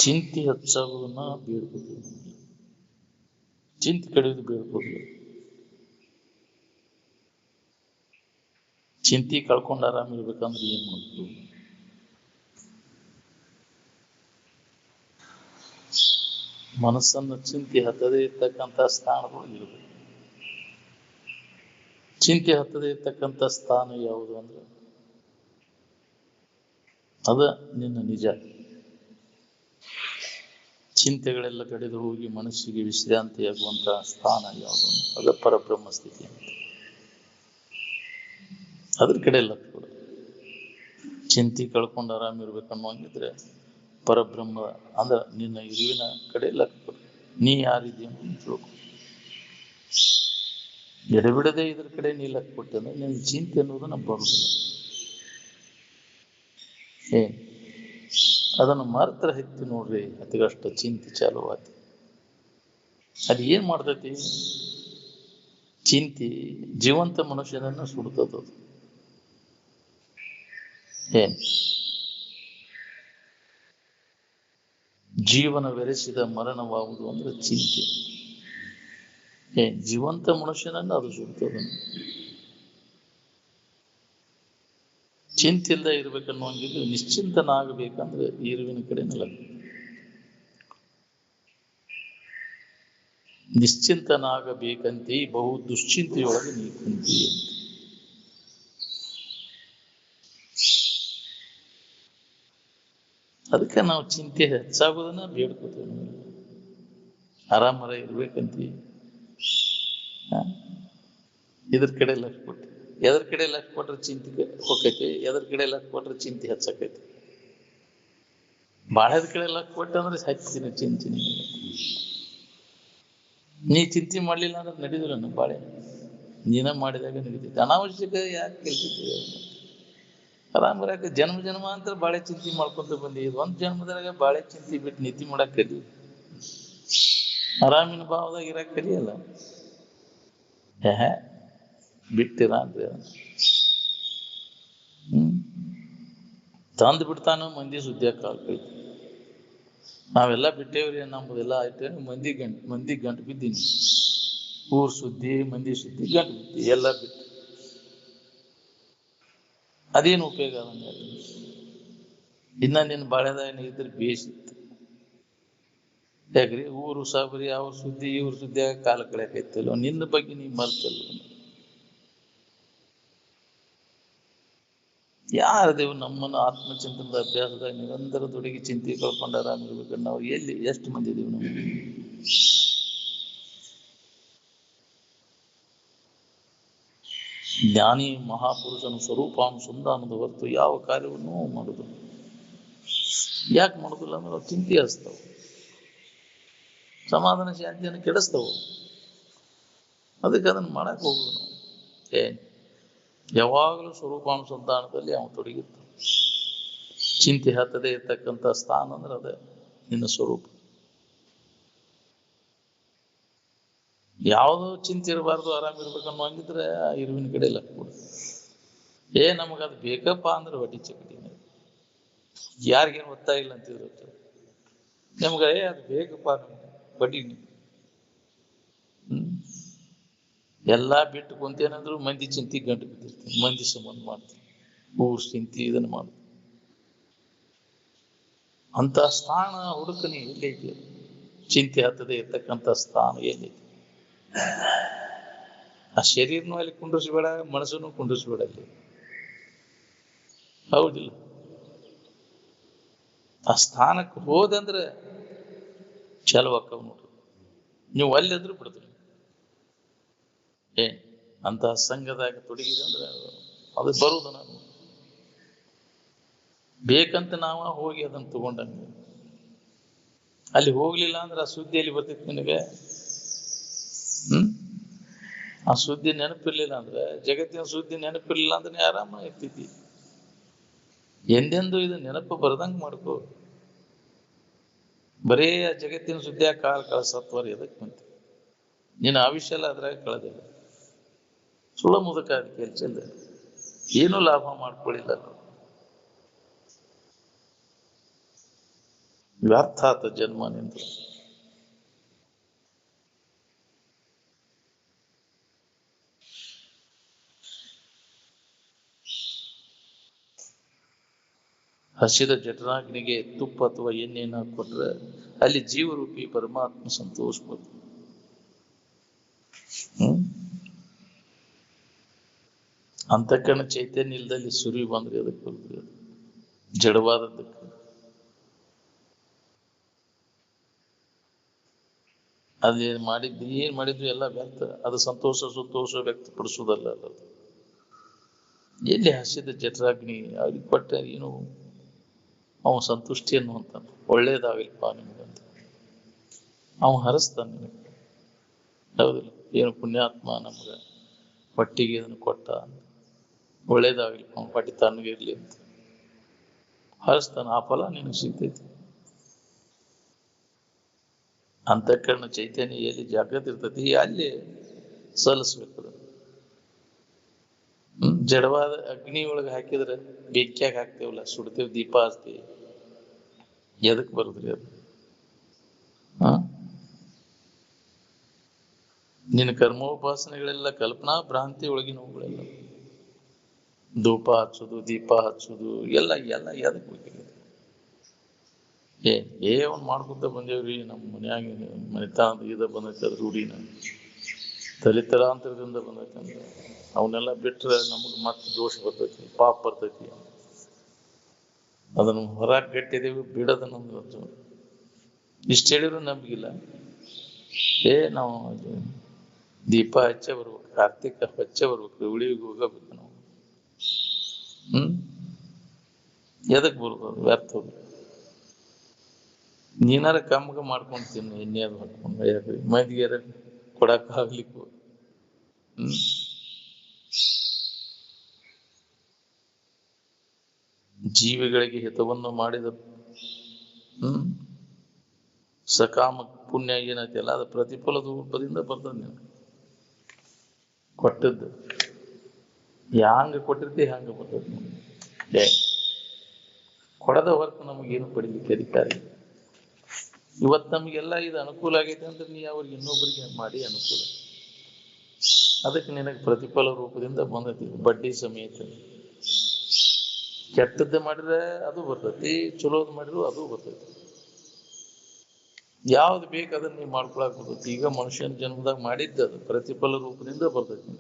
ಚಿಂತೆ ಹೆಚ್ಚಾಗುವುದನ್ನ ಬೇಡ್ಬೋದು, ಚಿಂತೆ ಕಡಿಯೋದು ಬೇಡ್ಬೋದು. ಚಿಂತೆ ಕಳ್ಕೊಂಡು ಆರಾಮಿರ್ಬೇಕಂದ್ರೆ ಏನ್ ಮಾಡ್ಬೋದು? ಮನಸ್ಸನ್ನು ಚಿಂತೆ ಹತ್ತದೇ ಇರ್ತಕ್ಕಂಥ ಸ್ಥಾನಗಳು ಇರಬೇಕು. ಚಿಂತೆ ಹತ್ತದೇ ಇರ್ತಕ್ಕಂಥ ಸ್ಥಾನ ಯಾವುದು ಅಂದ್ರೆ ಅದ ನಿನ್ನ ನಿಜ. ಚಿಂತೆಗಳೆಲ್ಲ ಕಡಿದು ಹೋಗಿ ಮನಸ್ಸಿಗೆ ವಿಶ್ರಾಂತಿಯಾಗುವಂತಹ ಸ್ಥಾನ ಯಾವುದು? ಅದ ಪರಬ್ರಹ್ಮ ಸ್ಥಿತಿ ಅಂತ. ಅದ್ರ ಕಡೆ ಲಕ್ಷ್ಯ ಕೊಡು. ಚಿಂತೆ ಕಳ್ಕೊಂಡು ಆರಾಮಿರ್ಬೇಕನ್ನೋಂಗಿದ್ರೆ ಪರಬ್ರಹ್ಮ ಅಂದ್ರೆ ನಿನ್ನ ಇರುವಿನ ಕಡೆ ಲಕ್ಷ್ಯ ಕೊಡು. ನೀ ಯಾರಿದ್ದೀಯ ಅಂತ ತಿಳ್ಕೊ. ಎಡೆಬಿಡದೆ ಇದ್ರ ಕಡೆ ನೀ ಲಕ್ಷ್ಯ ಕೊಟ್ಟೆ ಅಂದ್ರೆ ನಿನ್ನ ಚಿಂತೆ ಅನ್ನೋದನ್ನ ಬರುದಿಲ್ಲ. ಅದನ್ನು ಮಾತ್ರ ಹೆಚ್ಚು ನೋಡ್ರಿ, ಅತಿಗಷ್ಟ ಚಿಂತೆ ಚಾಲು ಆಯ್ತು. ಅದು ಏನ್ ಮಾಡ್ತೈತಿ? ಚಿಂತೆ ಜೀವಂತ ಮನುಷ್ಯನನ್ನ ಸುಡ್ತದ. ಜೀವನ ಬೆರೆಸಿದ ಮರಣವಾಗುವುದು ಅಂದ್ರೆ ಚಿಂತೆ. ಜೀವಂತ ಮನುಷ್ಯನನ್ನ ಅದು ಸುಡ್ತದ. ಚಿಂತಿಲ್ಲದೆ ಇರ್ಬೇಕನ್ನುವಂಗಿದ್ದು ನಿಶ್ಚಿಂತನಾಗಬೇಕಂದ್ರೆ ಇರುವಿನ ಕಡೆನಲ್ಲ. ನಿಶ್ಚಿಂತನಾಗಬೇಕಂತೆ ಬಹು ದುಶ್ಚಿಂತೆಯೊಳಗೆ ನೀ ಕುಂತಿ ಅಂತ. ಅದಕ್ಕೆ ನಾವು ಚಿಂತೆ ಹೆಚ್ಚಾಗೋದನ್ನ ಬೇಡ್ಕೋತೇವೆ. ಆರಾಮರ ಇರ್ಬೇಕಂತೀವಿ, ಇದ್ರ ಕಡೆ ಲಕ್ಷ್ಯ ಕೊಟ್ಟೆ. ಎದ್ರ ಕಡೆ ಲಕ್ಷ್ಯ ಕೊಟ್ರೆ ಚಿಂತೆ ಹೋಗೈತಿ, ಎದ್ರ ಕಡೆ ಲಕ್ಷ್ಯ ಕೊಟ್ರೆ ಚಿಂತೆ ಹೆಚ್ಚಾಕೈತಿ. ಬಾಳೆದ ಕಡೆ ಲಕ್ಷ್ಯ ಕೊಟ್ಟೆ ಅಂದ್ರೆ ಹಚ್ಚಿನ ಚಿಂತೆ. ನೀ ಚಿಂತೆ ಮಾಡ್ಲಿಲ್ಲ ಅಂದ್ರೆ ನಡೀದಿಲ್ಲ ಬಾಳೆ. ನೀನ ಮಾಡಿದಾಗ ನಡೀತೈತಿ. ಅನಾವಶ್ಯಕ ಯಾಕೆ ಕೇಳ್ತಿದ್ದೀವಿ? ಆರಾಮರಾಕ ಜನ್ಮ ಜನ್ಮಾಂತರ ಬಾಳೆ ಚಿಂತೆ ಮಾಡ್ಕೊಂತ ಬಂದಿ. ಒಂದ್ ಜನ್ಮದಾಗ ಬಾಳೆ ಚಿಂತೆ ಬಿಟ್ಟು ನಿದ್ದೆ ಮಾಡಕ್ ಕಲಿ. ಆರಾಮಿನ ಭಾವದಾಗ ಇರಾಕ್ ಕಲಿಯಲ್ಲ. ಬಿಟ್ಟಿರ ಅಂದ್ರೆ ತಂದು ಬಿಡ್ತಾನು ಮಂದಿ ಸುದ್ದಿಯ ಕಾಲ್ಕೈ. ನಾವೆಲ್ಲ ಬಿಟ್ಟೇವ್ರಿ, ನಮ್ಮದೆಲ್ಲ ಆಯ್ತು. ಮಂದಿ ಗಂಟು ಬಿದ್ದೀನಿ. ಊರ್ ಸುದ್ದಿ, ಮಂದಿ ಸುದ್ದಿ, ಗಂಟು ಬಿದ್ದಿ, ಎಲ್ಲ ಬಿಟ್ಟು ಅದೇನು ಉಪಯೋಗ ಅದಂಗ? ಇನ್ನ ನಿನ್ನ ಬಾಳೆದಾಗ ಇದ್ರೆ ಬೇಸಿತ್ತು. ಯಾಕ್ರಿ? ಊರು ಸಾಬರಿ ಅವ್ರ ಸುದ್ದಿ ಇವ್ರ ಸುದ್ದಿಯಾಗ ಕಾಲ ಕಳೆಯಕೈತಲ್ಲ, ನಿನ್ನ ಬಗ್ಗೆ ನೀ ಮರ್ತಲ್ಲ. ಯಾರದೇವು ನಮ್ಮನ್ನು ಆತ್ಮಚಿಂತನದ ಅಭ್ಯಾಸದಾಗ ನಿರಂತರ ತೊಡಗಿ ಚಿಂತೆ ಕಳ್ಕೊಂಡು ಆರಾಮಿರ್ಬೇಕು. ನಾವು ಎಲ್ಲಿ ಎಷ್ಟು ಮಂದಿ ಇದೀವಿ? ನಾವು ಜ್ಞಾನಿ ಮಹಾಪುರುಷನ ಸ್ವರೂಪಾನುಸಂಧ ಅನ್ನೋದು ಹೊರತು ಯಾವ ಕಾರ್ಯವನ್ನು ಮಾಡುದು. ಯಾಕೆ ಮಾಡುದಿಲ್ಲ ಅಂದ್ರೆ ಅವು ಚಿಂತೆ ಹಚ್ತಾವ, ಸಮಾಧಾನ ಶಾಂತಿಯನ್ನು ಕೆಡಿಸ್ತಾವ. ಅದಕ್ಕೆ ಅದನ್ನು ಮಾಡಕ್ ಹೋಗುದು ನಾವು. ಯಾವಾಗಲೂ ಸ್ವರೂಪಾನುಸಂಧಾನದಲ್ಲಿ ಅವನು ತೊಡಗಿರ್ತಾನೆ. ಚಿಂತೆ ಹತ್ತದೇ ಇರ್ತಕ್ಕಂಥ ಸ್ಥಾನ ಅಂದ್ರೆ ಅದೇ ನಿನ್ನ ಸ್ವರೂಪ. ಯಾವುದೋ ಚಿಂತೆ ಇರಬಾರ್ದು, ಆರಾಮಿರ್ಬೇಕನ್ನೋ ಹಂಗಿದ್ರೆ ಆ ಇರುವಿನ ಕಡೆ ಲಕ್ಷ್ಯ ಕೊಡು. ನಮಗದು ಬೇಕಪ್ಪ ಅಂದ್ರೆ ಹೊಟ್ಟಿ ಚಕಟಿ. ಯಾರಿಗೇನು ಒತ್ತಾಯ ಇಲ್ಲ ಅಂತಿರುತ್ತೆ ನಮ್ಗೆ. ಅದು ಬೇಕಪ್ಪ ನಮ್ಗೆ ಬಡ್ಡಿ. ಎಲ್ಲಾ ಬಿಟ್ಟು ಕುಂತೇನಂದ್ರು ಮಂದಿ ಚಿಂತೆ ಗಂಟು ಬಿದ್ದಿರ್ತೀನಿ, ಮಂದಿ ಸಂಬಂಧ ಮಾಡ್ತೀನಿ, ಊರ್ ಚಿಂತೆ ಇದನ್ನು ಮಾಡು. ಅಂತ ಸ್ಥಾನ ಹುಡುಕನಿ ಎಲ್ಲೈತಿ? ಚಿಂತೆ ಹತ್ತದೇ ಇರ್ತಕ್ಕಂಥ ಸ್ಥಾನ ಎಲ್ಲೈತಿ? ಆ ಶರೀರನೂ ಅಲ್ಲಿ ಕುಂಡ್ರಿಸ್ಬೇಡ, ಮನಸ್ಸನ್ನು ಕುಂಡ್ರಿಸ್ಬೇಡ ಅಲ್ಲಿ. ಹೌದಿಲ್ಲ? ಆ ಸ್ಥಾನಕ್ಕೆ ಹೋದಂದ್ರೆ ಚಲೋ ಅಕ್ಕವ್ ನೋಡ್ರಿ. ನೀವು ಅಲ್ಲಿಂದ್ರೂ ಬಿಡ್ತೀರಿ. ಅಂತ ಸಂಘದಾಗ ತೊಡಗಿದಂದ್ರೆ ಅದು ಬರುವುದು. ನಾನು ಬೇಕಂತ ನಾವ ಹೋಗಿ ಅದನ್ನು ತಗೊಂಡಂಗೆ. ಅಲ್ಲಿ ಹೋಗ್ಲಿಲ್ಲ ಅಂದ್ರೆ ಆ ಸುದ್ದಿಯಲ್ಲಿ ಬರ್ತೈತಿ ನಿನಗೆ. ಆ ಸುದ್ದಿ ನೆನಪಿರ್ಲಿಲ್ಲ ಅಂದ್ರೆ, ಜಗತ್ತಿನ ಸುದ್ದಿ ನೆನಪಿರ್ಲಿಲ್ಲ ಅಂದ್ರೆ ಆರಾಮ ಇರ್ತಿದ್ದಿ. ಎಂದೆಂದು ಇದು ನೆನಪು ಬರ್ದಂಗೆ ಮಾಡ್ಕೋ. ಬರೇ ಆ ಜಗತ್ತಿನ ಸುದ್ದಿಯ ಕಾಲ ಕಳಸತ್ವರ ಎದಕ್ ಬಂತ? ನಿನ್ನ ಆವಿಷ್ಯ ಎಲ್ಲ ಅದ್ರಾಗ ಕಳೆದಿಲ್ಲ. ಸುಳ್ಳ ಮುದಕ ಅದ ಕೆಲ್ಸ ಇಲ್ಲ, ಏನೂ ಲಾಭ ಮಾಡ್ಕೊಳ್ಳಿಲ್ಲ. ವ್ಯರ್ಥ ಆತ ಜನ್ಮ ನಿಂದು. ಹಸಿದ ಜಠರಾಗ್ನಿಗೆ ತುಪ್ಪ ಅಥವಾ ಎಣ್ಣೆಯನ್ನು ಹಾಕೊಟ್ರೆ ಅಲ್ಲಿ ಜೀವರೂಪಿ ಪರಮಾತ್ಮ ಸಂತೋಷಪಡ್ತು. ಅಂತಃಕರಣ ಚೈತನ್ಯ ಇಲ್ದಲ್ಲಿ ಸುರಿ ಬಂದ್ರೆ ಅದಕ್ಕೆ ಬರ್ತದೆ, ಜಡವಾದದ್ದಕ್ಕೆ. ಅದೇನ್ ಮಾಡಿದ್ದು ಏನ್ ಮಾಡಿದ್ರು ಎಲ್ಲ ವ್ಯಕ್ತ, ಅದು ಸಂತೋಷ ವ್ಯಕ್ತಪಡಿಸುವುದಲ್ಲ. ಅದು ಎಲ್ಲಿ ಹಸಿದ ಜಠರಾಗ್ನಿ ಅವ್ರಿಗೆ ಕೊಟ್ಟ ಏನು ಅವ ಸಂತುಷ್ಟಿ ಅನ್ನುವಂತ ಒಳ್ಳೇದಾಗಲಿಪ್ಪ ನಿಮ್ಗಂತ ಅವ ಹರಸ್ತಾನ ನಿನಗೆ. ಹೌದಿಲ್ಲ? ಏನು ಪುಣ್ಯಾತ್ಮ ನಮ್ಗ ಹೊಟ್ಟಿಗೆ ಅದನ್ನು ಕೊಟ್ಟ, ಒಳ್ಳೇದಾಗ್ಲಿ, ಅವನ ಹೊಟ್ಟೆ ತಣ್ಣಗಿರ್ಲಿ ಅಂತ ಹರಸ್ತಾನ. ಆ ಫಲ ನಿನಗೆ ಸಿಗ್ತೈತಿ. ಅಂತಃಕರಣ ಚೈತನ್ಯ ಎಲ್ಲಿ ಜಾಗೃತಿ ಇರ್ತೈತಿ ಅಲ್ಲಿ ಸಲ್ಲಿಸ್ಬೇಕು. ಜಡವಾದ ಅಗ್ನಿ ಒಳಗೆ ಹಾಕಿದ್ರೆ ಬೆಂಕಿಯಾಗ ಹಾಕ್ತೇವಲ್ಲ, ಸುಡ್ತೇವ್, ದೀಪ ಹಚ್ತೇವಿ, ಎದಕ್ ಬರುದ್ರಿ ಅದು? ನಿನ್ನ ಕರ್ಮೋಪಾಸನೆಗಳೆಲ್ಲ ಕಲ್ಪನಾ ಭ್ರಾಂತಿ ಒಳಗಿನವುಗಳೆಲ್ಲ. ಧೂಪ ಹಚ್ಚುದು, ದೀಪ ಹಚ್ಚುದು ಎಲ್ಲ ಎಲ್ಲ ಎದಕ್ ಬೇಕಿಲ್ಲ. ಒಂದ್ ಮಾಡ್ಕೊತ ಬಂದೇವ್ರಿ, ನಮ್ಮ ಮನ್ಯಾಗ ಮನೆತನದ ಇದ ಬಂದೈತೆ, ಅದ್ ರೂಢಿನ ತಲಿತಲಾಂತರದಿಂದ ಬಂದೈತೆ ಅಂದ್ರೆ ಅವನ್ನೆಲ್ಲ ಬಿಟ್ರೆ ನಮಗ್ ಮತ್ತೆ ದೋಷ ಬರ್ತೈತಿ, ಪಾಪ ಬರ್ತೈತಿ. ಅದನ್ನು ಹೊರಗೆ ಗಟ್ಟಿದೇವಿ, ಬಿಡೋದ ನಮ್ದು. ಇಷ್ಟ ಹೇಳಿದ್ರು ನಂಬಿಗಿಲ್ಲ. ನಾವು ದೀಪ ಹಚ್ಚೆ ಬರ್ಬೇಕು, ಕಾರ್ತಿಕ ಹಚ್ಚೆ ಬರ್ಬೇಕು, ಉಳಿಗೆ ಹೋಗಬೇಕು ನಾವು. ಎದಕ್ ಬರ್ಬೋದು? ವ್ಯರ್ಥ ಹೋಗ್ಬೇಕು. ನೀನಾರ ಕಮ್ಮಗ ಮಾಡ್ಕೊಂತೀನಿ, ಎಣ್ಣೆ ಅದು ಹಾಕೊಂಡು ಯಾಕ್ರಿ ಮಂದಿಗೆ ಕೊಡಕ್ ಆಗ್ಲಿಕ್ಕೂ. ಜೀವಿಗಳಿಗೆ ಹಿತವನ್ನು ಮಾಡಿದ ಸಕಾಮ ಪುಣ್ಯ ಏನೈತಿ ಅಲ್ಲ, ಅದು ಪ್ರತಿಫಲದ ರೂಪದಿಂದ ಬರ್ತದ. ನೀನು ಕೊಟ್ಟದ್ದು ಹ್ಯಾಂಗ ಕೊಟ್ಟಿರ್ತಿ ಹ್ಯಾಂಗ ಬರ್ತದ. ಕೊಡದ ಹೊರತು ನಮಗೇನು ಪಡಿಲಿಕ್ಕೆ ಅಧಿಕಾರ ಇಲ್ಲ. ಇವತ್ತು ನಮಗೆಲ್ಲ ಇದು ಅನುಕೂಲ ಆಗೈತೆ ಅಂದ್ರೆ ನೀ ಅವ್ರಿಗೆ ಇನ್ನೊಬ್ಬರಿಗೆ ಮಾಡಿ ಅನುಕೂಲ, ಅದಕ್ಕೆ ನಿನಗೆ ಪ್ರತಿಫಲ ರೂಪದಿಂದ ಬಂದೈತಿ, ಬಡ್ಡಿ ಸಮೇತ. ಕೆಟ್ಟದ್ದು ಮಾಡಿದ್ರೆ ಅದು ಬರ್ತೈತಿ, ಚಲೋದ್ ಮಾಡಿದ್ರು ಅದು ಬರ್ತೈತಿ. ಯಾವ್ದು ಬೇಕು ಅದನ್ನ ನೀವು ಮಾಡ್ಕೊಳಕ್ ಬರ್ತೈತಿ. ಈಗ ಮನುಷ್ಯನ ಜನ್ಮದಾಗ ಮಾಡಿದ್ದದು ಪ್ರತಿಫಲ ರೂಪದಿಂದ ಬರ್ತೈತಿ.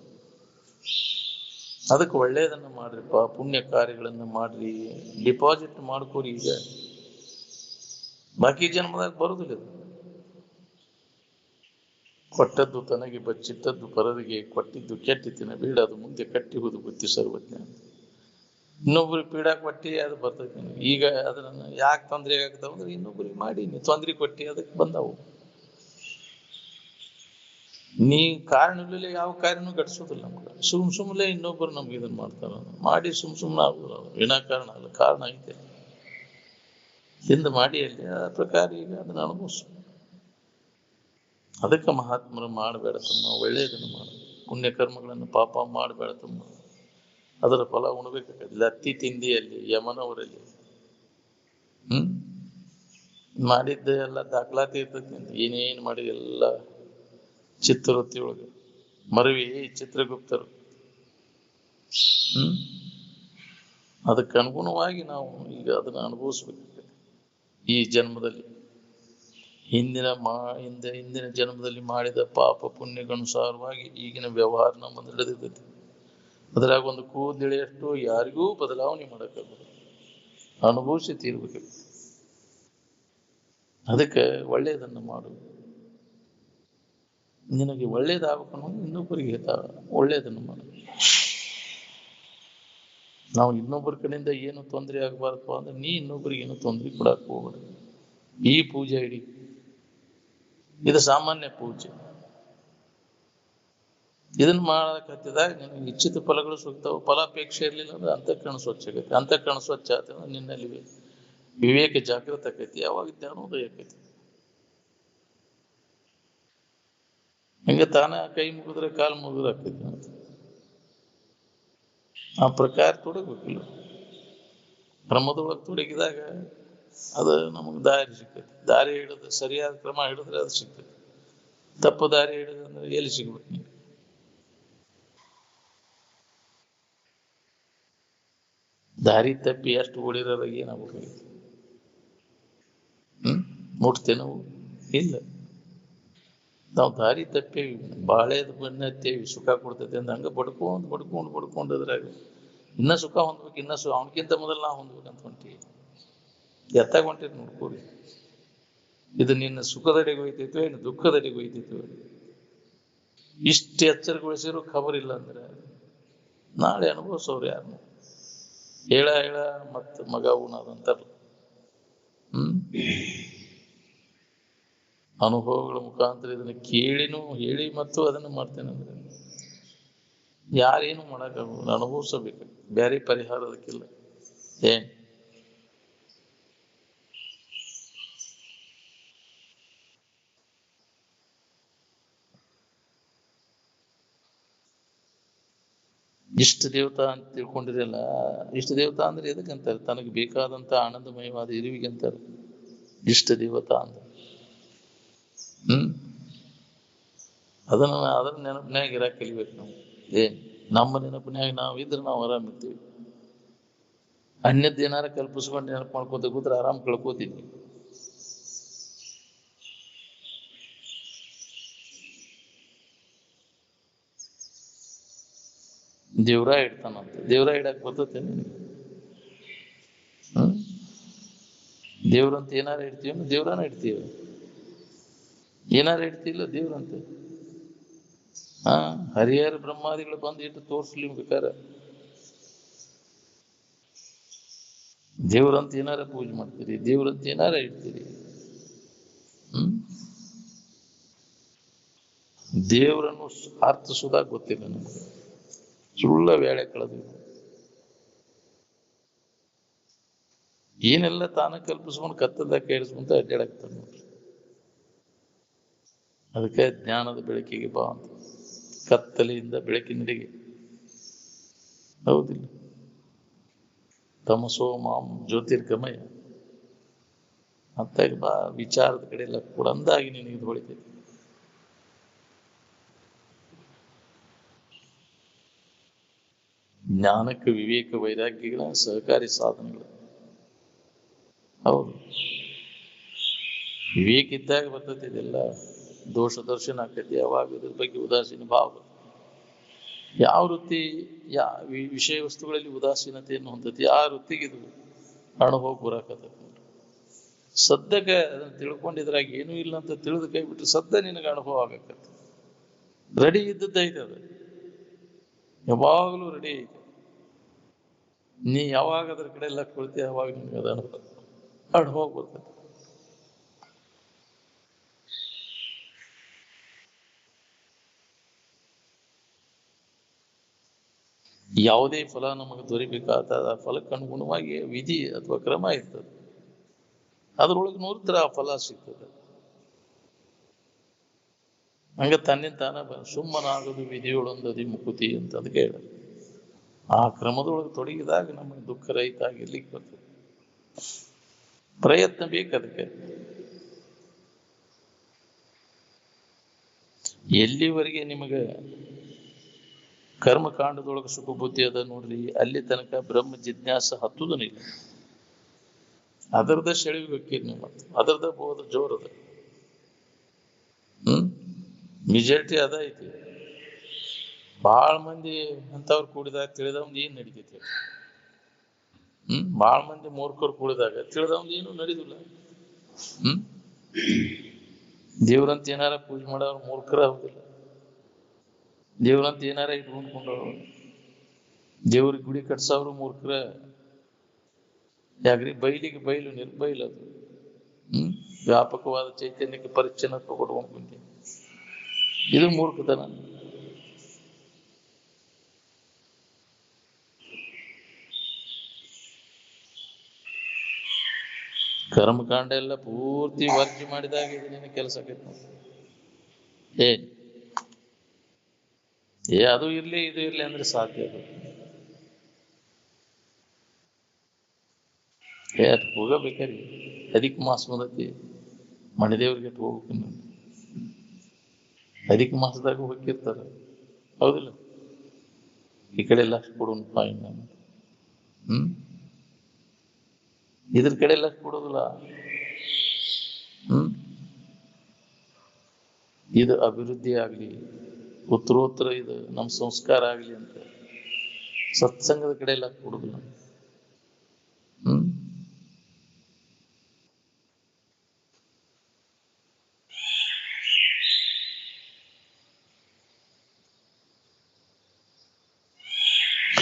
ಅದಕ್ಕೆ ಒಳ್ಳೇದನ್ನ ಮಾಡ್ರಿಪ್ಪ, ಪುಣ್ಯ ಕಾರ್ಯಗಳನ್ನ ಮಾಡ್ರಿ, ಡಿಪಾಸಿಟ್ ಮಾಡ್ಕೋರಿ. ಈಗ ಬಾಕಿ ಜನ್ಮದಾಗ ಬರುದಿಲ್ಲ. ಕೊಟ್ಟದ್ದು ತನಗೆ ಬಚ್ಚಿಟ್ಟದ್ದು ಪರರಿಗೆ, ಕೊಟ್ಟಿದ್ದು ಕೆಟ್ಟಿತ್ತಿನ ಬೀಡ, ಅದು ಮುಂದೆ ಕಟ್ಟಿ ಹೋದು ಬುದ್ಧಿ ಸರ್ವಜ್ಞ. ಇನ್ನೊಬ್ರಿಗೆ ಪೀಡಾ ಕೊಟ್ಟಿ ಅದು ಬರ್ತೈತಿ. ಈಗ ಅದನ್ನ ಯಾಕೆ ತೊಂದರೆ ಆಗ್ತಾವ ಅಂದ್ರೆ ಇನ್ನೊಬ್ರಿಗೆ ಮಾಡಿ ನೀ ತೊಂದರೆ ಕೊಟ್ಟಿ, ಅದಕ್ಕೆ ಬಂದವು. ನೀ ಕಾರಣದಲ್ಲಿ ಯಾವ ಕಾರ್ಯನೂ ಘಟಿಸೋದಿಲ್ಲ ನಮ್ಗೆ. ಸುಮ್ನೆ ಇನ್ನೊಬ್ಬರು ನಮ್ಗೆ ಇದನ್ನ ಮಾಡ್ತಾರ ಮಾಡಿ ಸುಮ್ನೆ ಆಗುದಿಲ್ಲ. ವಿನಾಕಾರಣ ಅಲ್ಲ, ಕಾರಣ ಐತೆ ಹಿಂದೆ ಮಾಡಿ ಅಲ್ಲಿ. ಆ ಪ್ರಕಾರ ಈಗ ಅದನ್ನ ಅನುಭವಿಸು. ಅದಕ್ಕೆ ಮಹಾತ್ಮರು ಮಾಡಬೇಡ ತಮ್ಮ, ಒಳ್ಳೆಯದನ್ನು ಮಾಡ. ಪುಣ್ಯ ಕರ್ಮಗಳನ್ನು ಪಾಪ ಮಾಡಬೇಡ ತಮ್ಮ, ಅದರ ಫಲ ಉಣ್ಬೇಕಾಗಲ್ಲ. ಅತ್ತಿ ತಿಂದಿಯಲ್ಲಿ ಯಮನವರಲ್ಲಿ ಮಾಡಿದ್ದ ಎಲ್ಲ ದಾಖಲಾತಿ ಇರ್ತೈತಿ. ಏನೇನ್ ಮಾಡಿ ಎಲ್ಲ ಚಿತ್ರವೃತ್ತಿ ಒಳಗೆ ಮರವಿ ಚಿತ್ರಗುಪ್ತರು. ಅದಕ್ಕೆ ಅನುಗುಣವಾಗಿ ನಾವು ಈಗ ಅದನ್ನ ಅನುಭವಿಸ್ಬೇಕಾಗ್ತದೆ ಈ ಜನ್ಮದಲ್ಲಿ. ಹಿಂದಿನ ಜನ್ಮದಲ್ಲಿ ಮಾಡಿದ ಪಾಪ ಪುಣ್ಯಕ್ಕನುಸಾರವಾಗಿ ಈಗಿನ ವ್ಯವಹಾರ ನಮ್ಮ ನಡೆದಿರ್ತೈತಿ. ಅದ್ರಾಗ ಒಂದು ಕೂದಲಿಳೆಯಷ್ಟು ಯಾರಿಗೂ ಬದಲಾವಣೆ ಮಾಡಕ್ಕಾಗಲ್ಲ, ಅನುಭವಿಸಿ ತೀರ್ಬೇಕು. ಅದಕ್ಕೆ ಒಳ್ಳೆಯದನ್ನು ಮಾಡು. ನಿನಗೆ ಒಳ್ಳೇದಾಗಬೇಕು, ಇನ್ನೊಬ್ಬರಿಗೆ ಒಳ್ಳೆಯದನ್ನು ಮಾಡು. ನಾವು ಇನ್ನೊಬ್ಬರ ಕಡೆಯಿಂದ ಏನು ತೊಂದರೆ ಆಗಬಾರ್ದು ಅಂದ್ರೆ ನೀ ಇನ್ನೊಬ್ಬರಿಗೆ ಏನು ತೊಂದರೆ ಕೊಡಕ್ ಹೋಗ್ಬೇಡ. ಈ ಪೂಜೆ ಇಡಿ, ಇದು ಸಾಮಾನ್ಯ ಪೂಜೆ. ಇದನ್ನ ಮಾಡಕತ್ತಿದಾಗ ನಿನಗೆ ಇಚ್ಛಿತ ಫಲಗಳು ಸಿಗ್ತಾವ. ಫಲಾಪೇಕ್ಷೆ ಇರ್ಲಿಲ್ಲ ಅಂದ್ರೆ ಅಂತಃಕರಣ ಸ್ವಚ್ಛ ಆಗೈತಿ. ಅಂತಃಕರಣ ಸ್ವಚ್ಛ ಆತ ನಿನ್ನಲ್ಲಿ ವಿವೇಕ ಜಾಗೃತ ಆಕೈತಿ. ಯಾವಾಗ ಜ್ಞಾನೋದಯ ಆಕೈತಿ. ಹಿಂಗ ತಾನ ಕೈ ಮುಗಿದ್ರೆ ಕಾಲು ಮುಗಿದ್ರೆ ಆಕೈತಿ. ಆ ಪ್ರಕಾರ ತೊಡಗ್ಬೇಕಿಲ್ಲ. ಕ್ರಮದೊಳಗೆ ತೊಡಗಿದಾಗ ಅದು ನಮಗೆ ದಾರಿ ಸಿಗ್ತೈತಿ. ದಾರಿ ಹಿಡಿದು ಸರಿಯಾದ ಕ್ರಮ ಹಿಡಿದ್ರೆ ಅದು ಸಿಗ್ತೈತಿ. ತಪ್ಪು ದಾರಿ ಹಿಡಿದ್ರೆ ಎಲ್ಲಿ ಸಿಗ್ಬೇಕು ನೀವು? ದಾರಿ ತಪ್ಪಿ ಎಷ್ಟು ಓಡಿರೋದಾಗ ಏನಾಗಬೇಕಾಗಿತ್ತು? ಮುಟ್ತೇವೆ ನಾವು? ಇಲ್ಲ. ನಾವು ದಾರಿ ತಪ್ಪೇವಿ, ಬಾಳೆದ ಬಣ್ಣ ಹತ್ತೇವಿ, ಸುಖ ಕೊಡ್ತೈತೆ ಅಂದ ಹಂಗ ಬಡ್ಕೊಂಡ್ರದಾಗ ಇನ್ನ ಸುಖ ಹೊಂದ್ಬೇಕು, ಇನ್ನ ಅವನಕ್ಕಿಂತ ಮೊದಲು ನಾವು ಹೊಂದ್ಬೇಕಂತ ಹೊಂಟೀವಿ. ಎತ್ತಾಗ ಹೊಂಟಿರಿ ನೋಡ್ಕೋರಿ. ಇದು ನಿನ್ನ ಸುಖದಡೆಗೆ ಹೋಯ್ತೈತೋ ಇನ್ನು ದುಃಖದಡೆಗೆ ಹೋಯ್ತೈತೋ? ಇಷ್ಟು ಎಚ್ಚರಗೊಳಿಸಿರೋ ಖಬರ್ ಇಲ್ಲ ಅಂದ್ರೆ ನಾಳೆ ಅನುಭವಿಸೋರು ಯಾರು? ಹೇಳ ಮತ್ ಮಗ ಉಣದಂತಾರ. ಅನುಭವಗಳ ಮುಖಾಂತರ ಇದನ್ನ ಕೇಳಿನೂ ಹೇಳಿ ಮತ್ತು ಅದನ್ನು ಮಾಡ್ತೇನೆ ಅಂದ್ರೆ ಯಾರೇನು ಮಾಡಕ್ಕಾಗಲ್ಲ, ಅನುಭವಿಸಬೇಕು. ಬೇರೆ ಪರಿಹಾರ ಅದಕ್ಕಿಲ್ಲ. ಏನ್ ಇಷ್ಟ ದೇವತಾ ಅಂತ ತಿಳ್ಕೊಂಡಿರಲ್ಲ. ಇಷ್ಟ ದೇವತಾ ಅಂದ್ರೆ ಎದಕ್ಕಂತಾರೆ? ತನಗೆ ಬೇಕಾದಂತ ಆನಂದಮಯವಾದ ಇರುವಿಗೆ ಅಂತಾರೆ ಇಷ್ಟ ದೇವತಾ ಅಂತ. ಅದನ್ನ ನೆನಪಿನಾಗ ಇರಾಕ್ ಕಲಿಬೇಕು ನಾವು. ಏನ್ ನಮ್ಮ ನೆನಪಿನಾಗ ನಾವು ಇದ್ರೆ ನಾವು ಆರಾಮ್ ಇರ್ತೀವಿ. ಅನ್ಯದ್ ಏನಾರ ಕಲ್ಪಿಸ್ಕೊಂಡು ನೆನಪು ಮಾಡ್ಕೋತ ಕೂತ್ರೆ ಆರಾಮ್ ಕಳ್ಕೋತೀವಿ. ದೇವ್ರ ಇಡ್ತಾನಂತ. ದೇವ್ರ ಇಡಕ್ ಬರ್ತತೆ ನಿನಗೆ? ದೇವ್ರಂತ ಏನಾರ ಇಡ್ತೀವ? ದೇವ್ರಾನ ಇಡ್ತೀವ? ಏನಾರ ಇಡ್ತಿಲ್ಲ ದೇವ್ರಂತ. ಹರಿಹರ ಬ್ರಹ್ಮಾದಿಗಳು ಬಂದು ಇಟ್ಟು ತೋರ್ಸ್ಲಿ ಬೇಕಾರೆ. ದೇವ್ರಂತ ಏನಾರ ಪೂಜೆ ಮಾಡ್ತೀರಿ, ದೇವ್ರಂತ ಏನಾರ ಇಡ್ತೀರಿ. ದೇವರನ್ನು ಅರ್ಥಸುದಾಗ ಗೊತ್ತಿಲ್ಲ ನಮ್ಗೆ. ಸುಳ್ಳ ವೇಳೆ ಕಳೆದು ಏನೆಲ್ಲ ತಾನ ಕಲ್ಪಿಸ್ಕೊಂಡು ಕತ್ತದ ಕೇಳಿಸ್ಕೊಂತ ಅಡ್ಡಾಡಕ್ತಾನೆ ನೋಡ್ರಿ. ಅದಕ್ಕೆ ಜ್ಞಾನದ ಬೆಳಕಿಗೆ ಬಾ ಅಂತ. ಕತ್ತಲೆಯಿಂದ ಬೆಳಕಿನೆಡೆಗೆ. ಹೌದಿಲ್ಲ? ತಮಸೋ ಮಾಂ ಜ್ಯೋತಿರ್ಗಮಯ ಅಂತ ಬಾ. ವಿಚಾರದ ಕಡೆ ಎಲ್ಲ ಕೂಡ ಅಂದಾಗಿ ನಿನಗೆ ಇದು ಹೊಳಿತೈತಿ. ಜ್ಞಾನಕ್ಕೆ ವಿವೇಕ ವೈರಾಗ್ಯಗಳ ಸಹಕಾರಿ ಸಾಧನಗಳು. ಹೌದು, ವಿವೇಕ ಇದ್ದಾಗ ಬರ್ತೈತಿ ಇದೆಲ್ಲ. ದೋಷ ದರ್ಶನ ಆಕೈತಿ. ಯಾವಾಗ ಇದ್ರ ಬಗ್ಗೆ ಉದಾಸೀನ ಭಾವ. ಯಾವ ವೃತ್ತಿ ವಿಷಯ ವಸ್ತುಗಳಲ್ಲಿ ಉದಾಸೀನತೆಯನ್ನು ಹೊಂದತಿ ಆ ವೃತ್ತಿಗೆ ಇದು ಅನುಭವ ಬರಾಕತ್ತೈತಿ. ಸದ್ಯಕ್ಕೆ ಅದನ್ನ ತಿಳ್ಕೊಂಡಿದ್ರಾಗ ಏನೂ ಇಲ್ಲ ಅಂತ ತಿಳಿದು ಕೈ ಬಿಟ್ಟು ಸದ್ಯ ನಿನಗೆ ಅನುಭವ ಆಗಕತ್ತ. ರೆಡಿ ಇದ್ದದ್ದೈತೆ ಅದು, ಯಾವಾಗಲೂ ರೆಡಿ ಐತೆ. ನೀ ಯಾವಾಗ ಅದ್ರ ಕಡೆ ಎಲ್ಲ ಕೊಳ್ತಿ ಯಾವಾಗ ನಿನ್ಗೆ ಅದು ಅನುಭವ ಬರ್ತದೆ. ಯಾವುದೇ ಫಲ ನಮಗೆ ದೊರಿಬೇಕಾದ ಫಲಕ್ಕೆ ಅನುಗುಣವಾಗಿ ವಿಧಿ ಅಥವಾ ಕ್ರಮ ಇರ್ತದೆ. ಅದ್ರೊಳಗೆ ನೋಡ್ತಾರೆ ಆ ಫಲ ಸಿಗ್ತದೆ. ಹಂಗ ತನ್ನಿಂದ ತಾನ ಸುಮ್ಮನಾಗದು ವಿಧಿಯೊಳೊಂದದಿ ಮುಕುತಿ ಅಂತ ಅದಕ್ಕೆ ಹೇಳ. ಆ ಕ್ರಮದೊಳಗೆ ತೊಡಗಿದಾಗ ನಮಗೆ ದುಃಖ ರಹಿತ ಆಗಿರ್ಲಿಕ್ಕೆ ಬರ್ತದೆ. ಪ್ರಯತ್ನ ಬೇಕು ಅದಕ್ಕೆ. ಎಲ್ಲಿವರೆಗೆ ನಿಮಗೆ ಕರ್ಮಕಾಂಡದೊಳಗೆ ಸುಖ ಬುದ್ಧಿ ಅದ ನೋಡ್ರಿ, ಅಲ್ಲಿ ತನಕ ಬ್ರಹ್ಮ ಜಿಜ್ಞಾಸ ಹತ್ತುದನಿಲ್ಲ. ಅದರದ ಸೆಳಿವಿ ಹೋಗ್ತೀರಿ ನೀವು. ಮತ್ತೆ ಅದರದ ಬೋಧ ಜೋರದ. ಮೆಜಾರಿಟಿ ಅದ ಐತಿ. ಬಾಳ ಮಂದಿ ಅಂತವ್ರು ಕೂಡಿದಾಗ ತಿಳಿದವಂದು ಏನ್ ನಡೀತೈತಿ? ಬಾಳ ಮಂದಿ ಮೂರ್ಖರು ಕೂಡಿದಾಗ ತಿಳಿದವಂದು ಏನು ನಡೀದಿಲ್ಲ. ದೇವ್ರಂತ ಏನಾರ ಪೂಜೆ ಮಾಡೋರು ಮೂರ್ಖರ ಹೌದಿಲ್ಲ? ದೇವ್ರಂತ ಏನಾರ ಇಟ್ಕೊಂಡ್ಕೊಂಡವ್ರು, ದೇವ್ರಿಗೆ ಗುಡಿ ಕಟ್ಸವ್ರು ಮೂರ್ಖರ. ಯಾಕ್ರಿ? ಬೈಲಿಗೆ ಬೈಲು ನಿರ್ಬೈಲದು. ವ್ಯಾಪಕವಾದ ಚೈತನ್ಯಕ್ಕೆ ಪರಿಚ್ಛನ್ನ ಕೊಟ್ಕೊಂಡ್ ಕುಂತೀನಿ. ಇದು ಮೂರ್ಖತನ. ಕರ್ಮಕಾಂಡ ಎಲ್ಲ ಪೂರ್ತಿ ವರ್ಜಿ ಮಾಡಿದಾಗ ಇದನ್ನೇನು ಕೆಲಸ ಆಕೈತಿ. ಅದು ಇರ್ಲಿ ಇದು ಇರ್ಲಿ ಅಂದ್ರೆ ಸಾಧ್ಯ ಅದು. ಅಟ್ ಹೋಗಬೇಕ್ರಿ. ಅಧಿಕ ಮಾಸ ಬಂದತಿ, ಮಣಿದೇವ್ರಿಗೆ ಅಟ್ ಹೋಗ್ಬೇಕು. ಅಧಿಕ ಮಾಸದಾಗ ಹೋಗಿರ್ತಾರ, ಹೌದಿಲ್ಲ? ಈ ಕಡೆ ಎಲ್ಲ ಅಷ್ಟು ಕೊಡೋಣಪ್ಪ ಇನ್ನು. ಇದ್ರ ಕಡೆ ಎಲ್ಲ ಕೊಡೋದಿಲ್ಲ. ಇದು ಅಭಿವೃದ್ಧಿ ಆಗ್ಲಿ, ಉತ್ತರೋತ್ತರ ಇದು ನಮ್ಮ ಸಂಸ್ಕಾರ ಆಗ್ಲಿ ಅಂತ ಸತ್ಸಂಗದ ಕಡೆ ಎಲ್ಲ ಕೊಡುದಿಲ್ಲ.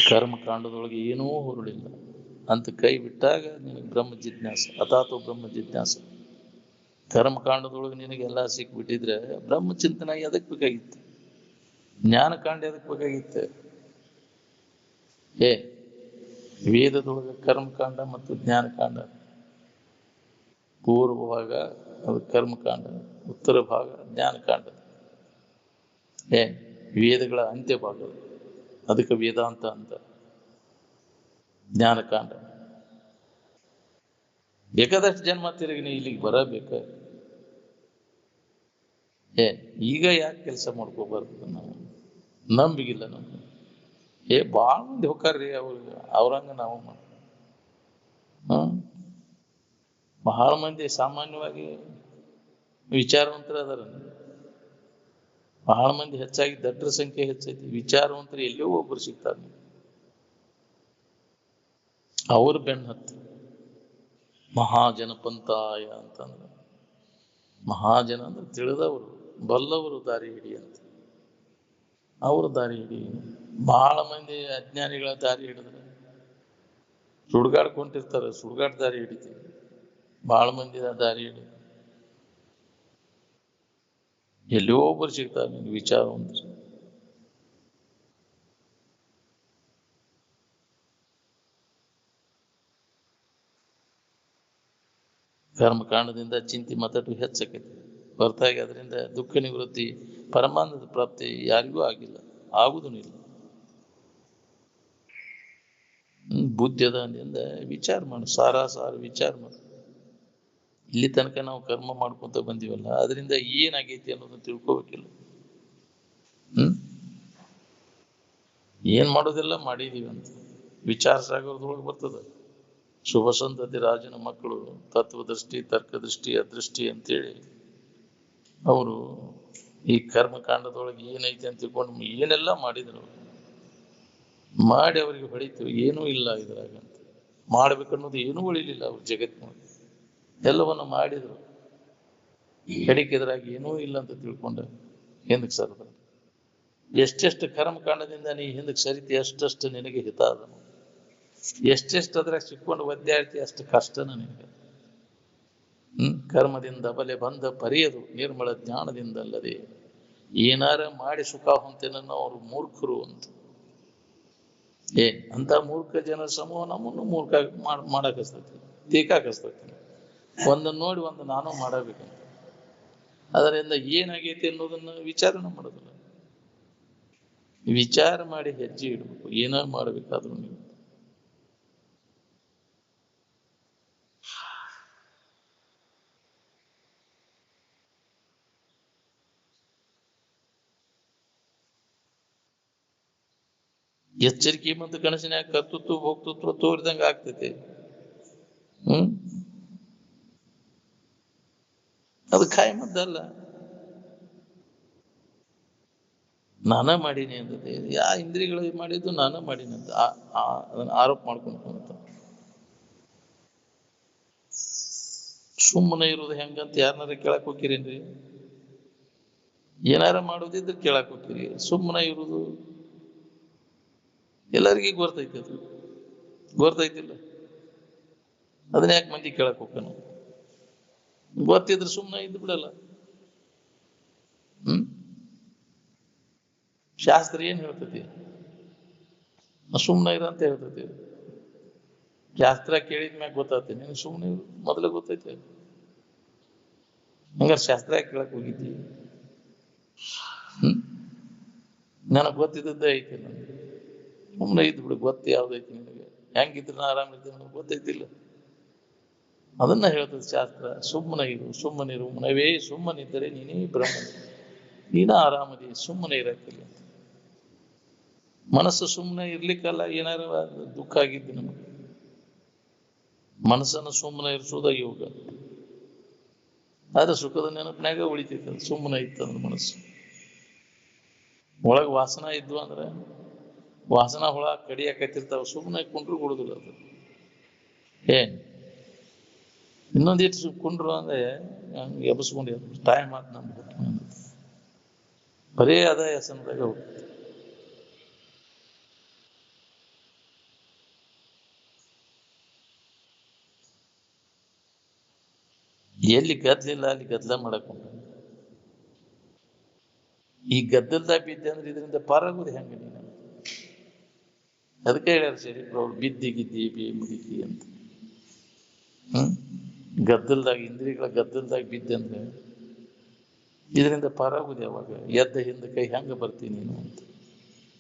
ಕರ್ಮಕಾಂಡದೊಳಗೆ ಏನೂ ಹೊರಳಿಲ್ಲ ಅಂತ ಕೈ ಬಿಟ್ಟಾಗ ನಿನಗೆ ಬ್ರಹ್ಮ ಜಿಜ್ಞಾಸ, ಅಥಾತೋ ಬ್ರಹ್ಮ ಜಿಜ್ಞಾಸ. ಕರ್ಮಕಾಂಡದೊಳಗೆ ನಿನಗೆಲ್ಲ ಸಿಕ್ಬಿಟ್ಟಿದ್ರೆ ಬ್ರಹ್ಮಚಿಂತನ ಎದಕ್ ಬೇಕಾಗಿತ್ತು? ಜ್ಞಾನಕಾಂಡ ಎದಕ್ ಬೇಕಾಗಿತ್ತು? ವೇದದೊಳಗೆ ಕರ್ಮಕಾಂಡ ಮತ್ತು ಜ್ಞಾನಕಾಂಡ. ಪೂರ್ವ ಭಾಗ ಅದು ಕರ್ಮಕಾಂಡ, ಉತ್ತರ ಭಾಗ ಜ್ಞಾನಕಾಂಡ. ವೇದಗಳ ಅಂತ್ಯ ಭಾಗ, ಅದಕ್ಕೆ ವೇದಾಂತ ಅಂತ. ಜ್ಞಾನಕಾಂಡ ಬೇಕಾದಷ್ಟು ಜನ್ಮ ತಿರುಗಿ ನೀ ಇಲ್ಲಿಗೆ ಬರಬೇಕ. ಈಗ ಯಾಕೆ ಕೆಲಸ ಮಾಡ್ಕೋಬಾರ್ದು? ನಾವು ನಂಬಿಗಿಲ್ಲ ನಮ್ಗೆ. ಭಾಳ ಮಂದಿ ಹೋಗ್ತಾರ್ರಿ ಅವ್ರಂಗ ನಾವು ಬಹಳ ಮಂದಿ ಸಾಮಾನ್ಯವಾಗಿ ವಿಚಾರವಂತರ ಅದಾರ. ಬಹಳ ಮಂದಿ ಹೆಚ್ಚಾಗಿ ದಡ್ಡರ ಸಂಖ್ಯೆ ಹೆಚ್ಚೈತಿ. ವಿಚಾರವಂತರು ಎಲ್ಲೋ ಒಬ್ಬರು ಸಿಗ್ತಾರೆ, ಅವ್ರ ಬೆನ್ನ ಹತ್ತು ಮಹಾಜನಪಂತಾಯ ಅಂತಂದ್ರೆ. ಮಹಾಜನ ಅಂದ್ರೆ ತಿಳಿದವರು, ಬಲ್ಲವರು ದಾರಿ ಹಿಡಿ ಅಂತ. ಅವ್ರ ದಾರಿ ಹಿಡಿ. ಬಹಳ ಮಂದಿ ಅಜ್ಞಾನಿಗಳ ದಾರಿ ಹಿಡಿದ್ರೆ ಸುಡ್ಗಾಡ್ಕೊಂಡಿರ್ತಾರೆ, ಸುಡ್ಗಾಡ್ ದಾರಿ ಹಿಡಿತೀವಿ. ಬಹಳ ಮಂದಿ ದಾರಿ ಹಿಡಿ ಎಲ್ಲೋ ಒಬ್ಬರು ಸಿಗ್ತಾರೆ ನಿಮ್ಗೆ ವಿಚಾರವಂತರು. ಕರ್ಮಕಾಂಡದಿಂದ ಚಿಂತೆ ಮತ್ತಷ್ಟು ಹೆಚ್ಚಾಕೈತಿ ಹೊರತಾಗಿ ಅದರಿಂದ ದುಃಖ ನಿವೃತ್ತಿ, ಪರಮಾನಂದ ಪ್ರಾಪ್ತಿ ಯಾರಿಗೂ ಆಗಿಲ್ಲ, ಆಗುದೂ ಇಲ್ಲ. ಬುದ್ಧಿ ಅದಿಂದ ವಿಚಾರ ಮಾಡು, ಸಾರ ವಿಚಾರ ಮಾಡು. ಇಲ್ಲಿ ತನಕ ನಾವು ಕರ್ಮ ಮಾಡ್ಕೊಂತ ಬಂದಿವಲ್ಲ, ಅದರಿಂದ ಏನಾಗೈತಿ ಅನ್ನೋದನ್ನ ತಿಳ್ಕೋಬೇಕಿಲ್ಲ. ಏನ್ ಮಾಡೋದೆಲ್ಲ ಮಾಡಿದೀವಿ ಅಂತ ವಿಚಾರ ಸಾಗರದೊಳಗೆ ಬರ್ತದ. ಶುಭ ಸಂತತಿ ರಾಜನ ಮಕ್ಕಳು ತತ್ವದೃಷ್ಟಿ, ತರ್ಕದೃಷ್ಟಿ, ಅದೃಷ್ಟಿ ಅಂತೇಳಿ ಅವರು ಈ ಕರ್ಮಕಾಂಡದೊಳಗೆ ಏನೈತಿ ಅಂತ ತಿಳ್ಕೊಂಡು ಏನೆಲ್ಲ ಮಾಡಿದ್ರು. ಮಾಡಿ ಅವರಿಗೆ ಹೊಳಿತು ಏನೂ ಇಲ್ಲ ಇದ್ರಾಗ ಅಂತ. ಮಾಡ್ಬೇಕನ್ನೋದು ಏನೂ ಉಳಿಲಿಲ್ಲ ಅವ್ರ ಜಗತ್ತಿನೊಳಗೆ. ಎಲ್ಲವನ್ನ ಮಾಡಿದ್ರು, ಕಡೆಗೆ ಇದ್ರಾಗ ಏನೂ ಇಲ್ಲ ಅಂತ ತಿಳ್ಕೊಂಡ ಹಿಂದಕ್ಕೆ ಸರದ. ಎಷ್ಟೆಷ್ಟು ಕರ್ಮಕಾಂಡದಿಂದ ನೀ ಹಿಂದಕ್ಕೆ ಸರಿತಿ ಅಷ್ಟಷ್ಟು ನಿನಗೆ ಹಿತ ಅದ. ಎಷ್ಟೆಷ್ಟು ಅದ್ರಾಗ ಸಿಕ್ಕೊಂಡು ಒದ್ದಾಡ್ತಿ ಅಷ್ಟು ಕಷ್ಟನ ನಿನಗೆ. ಕರ್ಮದಿಂದ ಬಲೆ ಬಂದ ಪರಿಯದು ನಿರ್ಮಲ ಜ್ಞಾನದಿಂದಲ್ಲದೆ. ಏನಾರ ಮಾಡಿ ಸುಖ ಹೊಂತೇನೋ ಅವ್ರು ಮೂರ್ಖರು ಅಂತ. ಅಂತ ಮೂರ್ಖ ಜನರ ಸಮೂಹ ನಮ್ಮನ್ನು ಮೂರ್ಖ ಮಾಡಾಕಸ್ತೈತಿ, ತೀಕಾಕಸ್ತೈತಿ. ಒಂದನ್ನು ನೋಡಿ ಒಂದು ನಾನು ಮಾಡಬೇಕಂತ. ಅದರಿಂದ ಏನಾಗೈತಿ ಅನ್ನೋದನ್ನ ವಿಚಾರಣೆ ಮಾಡೋದಿಲ್ಲ. ವಿಚಾರ ಮಾಡಿ ಹೆಜ್ಜೆ ಇಡ್ಬೇಕು, ಏನ ಮಾಡ್ಬೇಕಾದ್ರು ನೀವು. ಎಚ್ಚರಿಕೆ ಮತ್ತು ಕನಸಿನಾಗ ಕರ್ತೃತ್ವ ಭೋಕ್ತೃತ್ವ ತೋರಿದಂಗ ಆಗ್ತೈತಿ. ಅದು ಖಾಯಮದ್ದಲ್ಲ. ನಾನ ಮಾಡೀನಿ ಅಂತದೆ. ಇಂದ್ರಿಯಗಳು ಮಾಡಿದ್ದು ನಾನ ಮಾಡೀನಿ ಅಂತ ಅದನ್ನ ಆರೋಪ ಮಾಡ್ಕೊಂತ ಸುಮ್ಮನೆ ಇರೋದು ಹೆಂಗಂತ ಯಾರನ್ನಾರ ಕೇಳಕ್ ಹೋಗಿರೇನ್ರಿ? ಏನಾರ ಮಾಡೋದಿದ್ರೆ ಕೇಳಕ್ ಹೋಗ್ತೀರಿ. ಸುಮ್ಮನೆ ಇರುವುದು ಎಲ್ಲರಿಗೂ ಗೊತ್ತೈತಿ, ಅದು ಗೊತ್ತೈತಿಲ್ಲ. ಅದನ್ನ ಯಾಕೆ ಮಂದಿ ಕೇಳಕ್ ಹೋಗ್ತಾನ? ಗೊತ್ತಿದ್ರೆ ಸುಮ್ಮನೆ ಇದ್ದು ಬಿಡಲ್ಲ. ಶಾಸ್ತ್ರ ಏನ್ ಹೇಳ್ತೈತಿ? ಸುಮ್ಮನೆ ಇರ ಅಂತ ಹೇಳ್ತೈತಿ. ಶಾಸ್ತ್ರ ಕೇಳಿದ್ಮ್ಯಾಗ ಗೊತ್ತಾಗ್ತೈತಿ, ನೀನು ಸುಮ್ಮನೆ ಮೊದಲೇ ಗೊತ್ತೈತಿ. ಹಂಗಾರೆ ಶಾಸ್ತ್ರ ಯಾಕೆ ಕೇಳಕ್ ಹೋಗಿದ್ದಿ? ನನಗ್ ಗೊತ್ತಿದ್ದದ್ದೇ ಐತಿ, ನನಗೆ ಸುಮ್ಮನೆ ಇದ್ದು ಬಿಡು. ಗೊತ್ತು ಯಾವ್ದೈತಿ ನಿನಗೆ? ಹೆಂಗಿದ್ರು ನಾ ಆರಾಮಿರ್ತೀನಿ, ನನಗೆ ಗೊತ್ತೈತಿಲ್ಲ. ಅದನ್ನ ಹೇಳ್ತದೆ ಶಾಸ್ತ್ರ. ಸುಮ್ಮನಿರು ಮನವೇ, ಸುಮ್ಮನಿದ್ದರೆ ನೀನೇ ಬ್ರಹ್ಮ, ನೀನ ಆರಾಮದಿ, ಸುಮ್ಮನೆ ಇರಕ್ಕಿಲ್ಲ ಅಂತ. ಮನಸ್ಸು ಸುಮ್ಮನೆ ಇರ್ಲಿಕ್ಕಲ್ಲ, ಏನಾರ ದುಃಖ ಆಗಿದ್ದು ನಮಗೆ. ಮನಸ್ಸನ್ನು ಸುಮ್ಮನೆ ಇರಿಸೋದ ಯೋಗ. ಆದ್ರೆ ಸುಖದ ನೆನಪಿನಾಗ ಉಳಿತೈತೆ, ಸುಮ್ಮನೆ ಇತ್ತಂದ್ರೆ ಮನಸ್ಸು. ಒಳಗೆ ವಾಸನ ಇದ್ವು ಅಂದ್ರೆ ವಾಸನ ಹುಳ ಕಡಿಯಾಕತ್ತಿರ್ತಾವ, ಸುಮ್ಮನೆ ಕುಂಡ್ರು ಕೊಡುದಿಲ್ಲ ಅದು. ಏನ್ ಇನ್ನೊಂದಿಟ್ಟು ಕುಂಡ್ರು ಅಂದ್ರೆ ಹಂಗೆ ಎಬ್ಸ್ಕೊಂಡು ಟೈಮ್ ಆತ್ ನಮ್ಗೆ, ಬರೇ ಅದ ಹೆಸನ್ದಾಗ ಹೋಗ್ತದೆ. ಎಲ್ಲಿ ಗದ್ಲಿಲ್ಲ ಅಲ್ಲಿ ಗದ್ಲ ಮಾಡಕ್ ಉಂಟು. ಈ ಗದ್ದಲ್ದಾಗ ಬಿದ್ದೆ ಅಂದ್ರೆ ಇದರಿಂದ ಪಾರಾಗೋದು ಹೆಂಗ ನೀನು? ಅದಕ್ಕೆ ಹೇಳ್ಯಾರ ಸರಿ ಅವ್ರು ಬಿದ್ದಿ ಗಿದ್ದಿ ಮುದುಕಿ ಅಂತ. ಗದ್ದಲ್ದಾಗ, ಇಂದ್ರಿಯಗಳ ಗದ್ದಲ್ದಾಗ ಬಿದ್ದೆ ಅಂದ್ರೆ ಇದರಿಂದ ಪಾರಾಗುದು ಯಾವಾಗ? ಎದ್ದ ಹಿಂದಕ್ಕೆ ಹೆಂಗ ಬರ್ತೀನಿ ನೀನು ಅಂತ.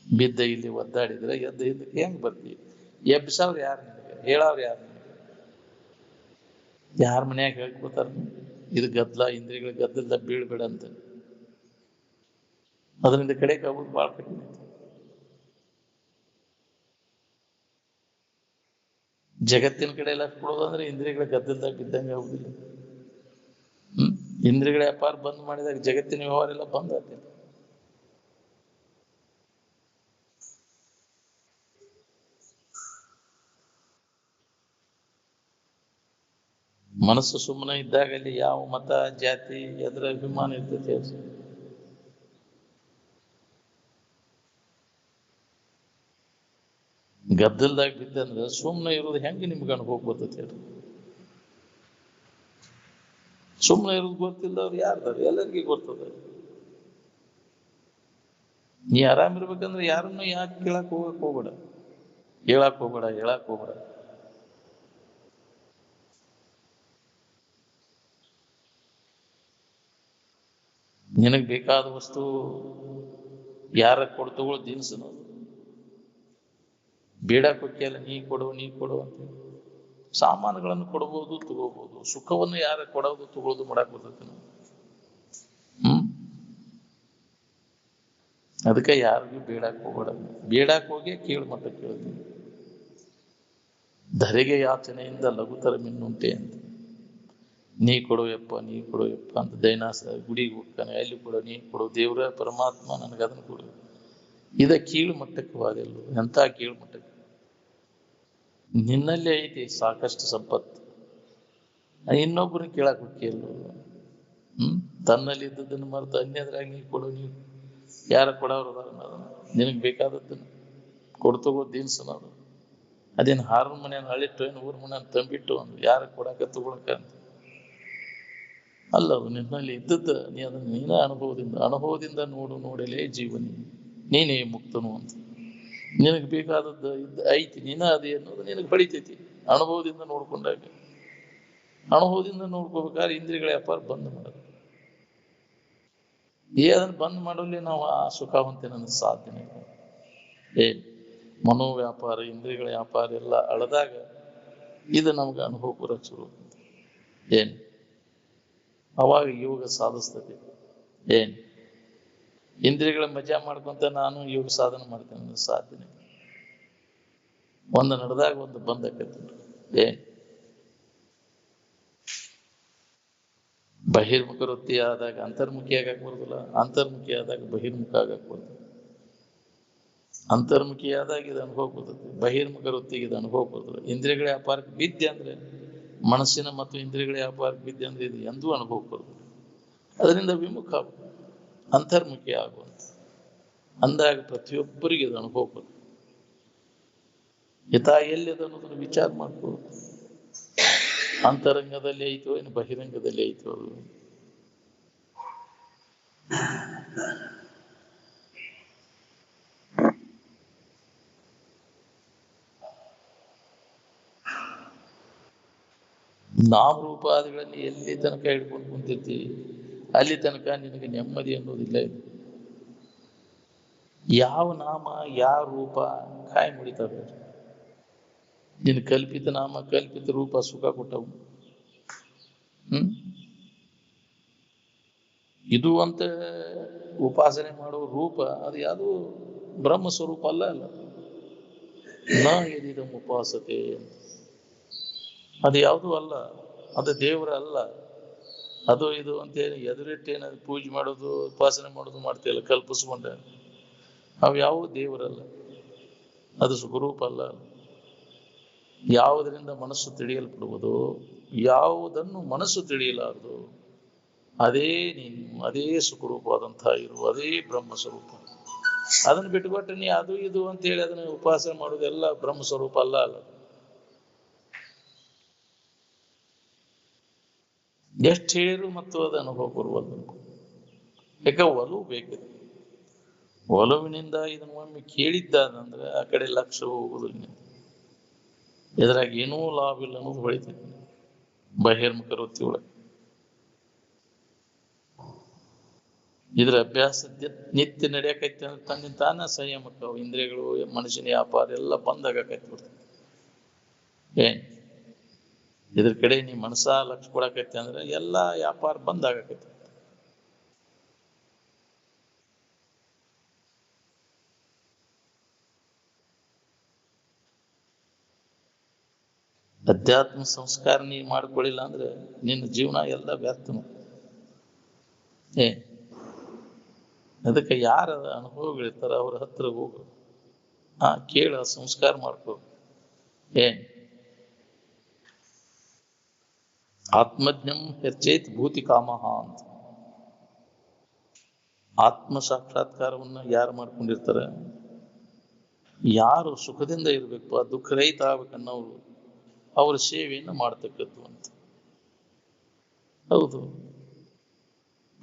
ಬಿದ್ದ ಇಲ್ಲಿ ಒದ್ದಾಡಿದ್ರೆ ಎದ್ದ ಹಿಂದಕ್ಕೆ ಹೆಂಗ್ ಬರ್ತೀವಿ? ಎಬ್ಸವ್ರು ಯಾರು ನಿನಗೆ? ಹೇಳವ್ರು ಯಾರು ನಿನಗೆ? ಯಾರ ಮನ್ಯಾಗ ಹೇಳ್ಕೊತಾರ ಇದು ಗದ್ದಲ, ಇಂದ್ರಿಯಗಳ ಗದ್ದಲ್ದಾಗ ಬೀಳ್ಬೇಡ ಅಂತ? ಅದರಿಂದ ಕಡೆಗೆ ಆಗೋದು ಬಹಳ ಕಠಿಣ. ಜಗತ್ತಿನ ಕಡೆ ಎಲ್ಲ ಕೊಡೋದಂದ್ರೆ ಇಂದ್ರಿಯಗಳ ಗದ್ದಲ್ದಾಗ ಬಿದ್ದಂಗೆ ಆಗುದಿಲ್ಲ. ಇಂದ್ರಿಯಗಳ ವ್ಯಾಪಾರ ಬಂದ್ ಮಾಡಿದಾಗ ಜಗತ್ತಿನ ವ್ಯವಹಾರ ಎಲ್ಲ ಬಂದ್ ಆಗ್ತದೆ. ಮನಸ್ಸು ಸುಮ್ಮನೆ ಇದ್ದಾಗ ಅಲ್ಲಿ ಯಾವ ಮತ ಜಾತಿ ಅದರ ಅಭಿಮಾನ ಇರ್ತೈತೆ. ಗದ್ದಲ್ದಾಗ ಬಿದ್ದಂದ್ರೆ ಸುಮ್ಮನೆ ಇರೋದು ಹೆಂಗೆ ನಿಮ್ಗೆ ಅನುಭವ ಬರ್ತೈತೆ ಹೇಳ್ರಿ? ಸುಮ್ಮನೆ ಇರೋದು ಗೊತ್ತಿಲ್ಲದವ್ರು ಯಾರ್ದಾರ? ಎಲ್ಲರಿಗೂ ಗೊತ್ತದ. ನೀ ಆರಾಮಿರ್ಬೇಕಂದ್ರೆ ಯಾರನ್ನು ಯಾಕೆ ಕೇಳಕ್ ಹೋಗ್ಬೇಡ, ಹೇಳಕ್ ಹೋಗ್ಬೇಡ. ನಿನಗ್ ಬೇಕಾದ ವಸ್ತು ಯಾರ ಕೊಡ್ತಗಳು ದಿನಸು ಬೇಡಕ್ ಹೋಗ್ಯಲ್ಲ, ನೀ ಕೊಡು ಅಂತ. ಸಾಮಾನುಗಳನ್ನು ಕೊಡಬಹುದು, ತಗೋಬಹುದು. ಸುಖವನ್ನು ಯಾರ ಕೊಡೋದು ತಗೊಳ್ಳೋದು ಮಾಡಕ್ ಬರ್ತೈತೆ ನಾವು. ಅದಕ್ಕೆ ಯಾರಿಗೂ ಬೇಡಕ್ ಹೋಗ್ಬೇಡ. ಬೇಡಕ್ ಹೋಗಿ ಕೀಳು ಮಟ್ಟ ಕೇಳ್ತೀನಿ. ಧರೆಗೆ ಯಾಚನೆಯಿಂದ ಲಘುತರ ಮಿನ್ನುಂಟೆ ಅಂತ. ನೀ ಕೊಡುವಪ್ಪ ಅಂತ ದೈನಾಸ ಗುಡಿಗೆ ಹೋಗ್ತಾನೆ, ಅಲ್ಲಿ ಕೊಡು, ನೀ ಕೊಡು, ದೇವ್ರ ಪರಮಾತ್ಮ ನನಗೆ ಅದನ್ನು ಕೊಡು. ಇದ ಕೀಳು ಮಟ್ಟಕ್ಕೆ ವಾದೆಲ್ಲ. ಎಂಥ ಕೀಳು ಮಟ್ಟಕ್ಕೆ? ನಿನ್ನಲ್ಲೇ ಐತಿ ಸಾಕಷ್ಟು ಸಂಪತ್ತು, ಇನ್ನೊಬ್ಬರನ್ನ ಕೇಳಕ್ ಹೋಗ್ಯಲ್ಲ. ತನ್ನಲ್ಲಿ ಇದ್ದದನ್ನು ಮರೆತು ಅನ್ಯದ್ರಾಗ ನೀ ಕೊಡು, ನೀವು ಯಾರ ಕೊಡೋರು ನಿನಗೆ ಬೇಕಾದದ್ದನ್ನು ಕೊಡ್ತಗೋ ದಿನ್ಸನದು. ಅದೇನು ಹಾರನ ಮನೆಯನ್ನು ಹಳಿಟ್ಟು ಏನು ಊರ್ ಮನೆಯನ್ನು ತಂಬಿಟ್ಟು ಒಂದು ಯಾರ ಕೊಡಾಕ ತಗೊಳಕ ಅಂತ ಅಲ್ಲ. ಅದು ನಿನ್ನಲ್ಲಿ ಇದ್ದದ್ದು ನೀ ಅದನ್ನು ನೀನ ಅನುಭವದಿಂದ ನೋಡಲೇ ಜೀವನಿ, ನೀನೇ ಮುಕ್ತನು ಅಂತ. ನಿನಗೆ ಬೇಕಾದದ್ದು ಐತಿ, ನೀನ ಅದೇ ಅನ್ನೋದು ನಿನಗೆ ಬಳಿತೈತಿ ಅನುಭವದಿಂದ ನೋಡ್ಕೊಂಡಾಗ. ಅನುಭವದಿಂದ ನೋಡ್ಕೋಬೇಕಾದ್ರೆ ಇಂದ್ರಿಯಗಳ ವ್ಯಾಪಾರ ಬಂದ್ ಮಾಡೋದು. ಅದನ್ನು ಬಂದ್ ಮಾಡಲಿ ನಾವು ಆ ಸುಖ ಹೊಂತೇನೆ ಅನ್ನೋದು ಸಾಧ್ಯನೇ ಇಲ್ಲ. ಮನೋವ್ಯಾಪಾರ, ಇಂದ್ರಿಯಗಳ ವ್ಯಾಪಾರ ಎಲ್ಲ ಅಳದಾಗ ಇದು ನಮ್ಗೆ ಅನುಭವ ಬರಕ್ ಶುರು. ಅವಾಗ ಯೋಗ ಸಾಧಿಸ್ತದೆ. ಇಂದ್ರಿಯಗಳ ಮಜಾ ಮಾಡ್ಕೊಂತ ನಾನು ಯೋಗ ಸಾಧನೆ ಮಾಡ್ತೇನೆ ಅನ್ನೋದು ಸಾಧ್ಯನೇ. ಒಂದು ನಡೆದಾಗ ಒಂದು ಬಂದಕ್ಕೈತಿ. ಬಹಿರ್ಮುಖ ವೃತ್ತಿ ಆದಾಗ ಅಂತರ್ಮುಖಿ ಆಗಕ್ ಬರುದಿಲ್ಲ, ಅಂತರ್ಮುಖಿ ಆದಾಗ ಬಹಿರ್ಮುಖ ಆಗಕ್ ಬರ್ತದೆ. ಅಂತರ್ಮುಖಿ ಆದಾಗ ಇದು ಅನುಭವ ಬರ್ತದೆ, ಬಹಿರ್ಮುಖ ವೃತ್ತಿಗೆ ಇದು ಅನುಭವ ಬರ್ತದೆ. ಇಂದ್ರಿಯಗಳ ವ್ಯಾಪಾರಕ್ಕೆ ಬಿದ್ದೆ ಅಂದ್ರೆ, ಮನಸ್ಸಿನ ಮತ್ತು ಇಂದ್ರಿಯಗಳ ವ್ಯಾಪಾರಕ್ಕೆ ಬಿದ್ದೆ ಅಂದ್ರೆ ಇದು ಎಂದೂ ಅನುಭವ ಬರ್ತದೆ. ಅದರಿಂದ ವಿಮುಖ ಅಂತರ್ಮುಖಿ ಆಗುವಂತ ಅಂದಾಗ ಪ್ರತಿಯೊಬ್ಬರಿಗೆ ಇದು ಅನುಭವ ಬರ್ತದೆ. ಎಲ್ಲಿ ಅನ್ನೋದನ್ನು ವಿಚಾರ ಮಾಡ್ಕೊಳ್ಳೋದು. ಅಂತರಂಗದಲ್ಲಿ ಐತೋ ಏನು ಬಹಿರಂಗದಲ್ಲಿ ಐತೋ ಅದು. ನಾಮರೂಪಾದಿಗಳಲ್ಲಿ ಎಲ್ಲಿ ತನಕ ಹಿಡ್ಕೊಂಡು ಕುಂತಿರ್ತೀವಿ ಅಲ್ಲಿ ತನಕ ನಿನಗೆ ನೆಮ್ಮದಿ ಅನ್ನೋದಿಲ್ಲ. ಇದು ಯಾವ ನಾಮ ಯಾವ ರೂಪ ಕಾಯಿ ಮುಡಿತಾರೆ. ನಿನ್ನ ಕಲ್ಪಿತ ನಾಮ ಕಲ್ಪಿತ ರೂಪ ಸುಖ ಕೊಟ್ಟವು. ಹ್ಮ್ ಇದು ಅಂತ ಉಪಾಸನೆ ಮಾಡುವ ರೂಪ ಅದು ಯಾವುದು ಬ್ರಹ್ಮ ಸ್ವರೂಪ ಅಲ್ಲ ಅಲ್ಲ. ನ ಯದಿದಂ ಉಪಾಸತೆ ಅದು ಯಾವುದು ಅಲ್ಲ, ಅದು ದೇವರ ಅಲ್ಲ. ಅದು ಇದು ಅಂತೇಳಿ ಎದುರಿಟ್ಟೇನ ಪೂಜೆ ಮಾಡೋದು ಉಪಾಸನೆ ಮಾಡೋದು ಮಾಡ್ತೀಯಲ್ಲ ಕಲ್ಪಿಸ್ಕೊಂಡೆ, ಅವು ಯಾವ ದೇವರಲ್ಲ, ಅದು ಸ್ವರೂಪ ಅಲ್ಲ. ಯಾವುದರಿಂದ ಮನಸ್ಸು ತಿಳಿಯಲ್ಪಡುವುದು, ಯಾವುದನ್ನು ಮನಸ್ಸು ತಿಳಿಯಲಾರದು, ಅದೇ ನೀನು, ಅದೇ ಸ್ವರೂಪವಾದಂತಹ ಇರುವ ಅದೇ ಬ್ರಹ್ಮ ಸ್ವರೂಪ. ಅದನ್ನು ಬಿಟ್ಟುಕೊಟ್ಟರೆ ನೀ ಅದು ಇದು ಅಂತ ಹೇಳಿ ಅದನ್ನ ಉಪಾಸನೆ ಮಾಡೋದೆಲ್ಲ ಬ್ರಹ್ಮ ಸ್ವರೂಪ ಅಲ್ಲ ಅಲ್ಲ. ಎಷ್ಟು ಹೇಳಿದ್ರು ಮತ್ತು ಅದು ಅನುಭವ ಬರುವಲ್ಲ. ಯಾಕೆ ಒಲವು ಬೇಕಿದೆ. ಒಲವಿನಿಂದ ಇದನ್ನು ಒಮ್ಮೆ ಕೇಳಿದ್ದಾನಂದ್ರೆ ಆ ಕಡೆ ಲಕ್ಷ್ಯ ಹೋಗುವುದಿಲ್ಲ. ಇದ್ರಾಗ ಏನೂ ಲಾಭ ಇಲ್ಲ ಅನ್ನೋದು ಹೊಳಿತೈತಿ ಬಹಿರ್ಮುಖ ವೃತ್ತಿ ಒಳಗೆ. ಇದ್ರ ಅಭ್ಯಾಸ ನಿತ್ಯ ನಡೆಯಕೈತಿ ಅಂದ್ರೆ ತನ್ನಿಂದ ತಾನ ಸಂಯಮಕ್ಕ ಇಂದ್ರಿಯಗಳು ಮನುಷ್ಯನ ವ್ಯಾಪಾರ ಎಲ್ಲ ಬಂದಾಗಕೈತಿ ಬಿಡ್ತದೆ. ಇದ್ರ ಕಡೆ ನೀ ಮನಸ್ಸ ಲಕ್ಷ ಕೊಡಕೈತಿ ಅಂದ್ರೆ ಎಲ್ಲಾ ವ್ಯಾಪಾರ ಬಂದಾಗಕೈತಿ. ಅಧ್ಯಾತ್ಮ ಸಂಸ್ಕಾರ ನೀ ಮಾಡ್ಕೊಳ್ಳಿಲ್ಲ ಅಂದ್ರೆ ನಿನ್ನ ಜೀವನ ಎಲ್ಲ ವ್ಯರ್ಥ. ಅದಕ್ಕೆ ಯಾರ ಅನುಭವಗಳಿರ್ತಾರ ಅವ್ರ ಹತ್ರ ಹೋಗು, ಕೇಳ, ಸಂಸ್ಕಾರ ಮಾಡ್ಕೋ. ಆತ್ಮಜ್ಞಂ ಹೆಚ್ಚೇತ್ ಭೂತಿ ಕಾಮಹ ಅಂತ. ಆತ್ಮ ಸಾಕ್ಷಾತ್ಕಾರವನ್ನ ಯಾರು ಮಾಡ್ಕೊಂಡಿರ್ತಾರೆ, ಯಾರು ಸುಖದಿಂದ ಇರ್ಬೇಕು, ಆ ದುಃಖ ರಹಿತ ಆಗ್ಬೇಕನ್ನೋರು ಅವ್ರ ಸೇವೆಯನ್ನು ಮಾಡ್ತಕ್ಕದ್ದು ಅಂತ. ಹೌದು,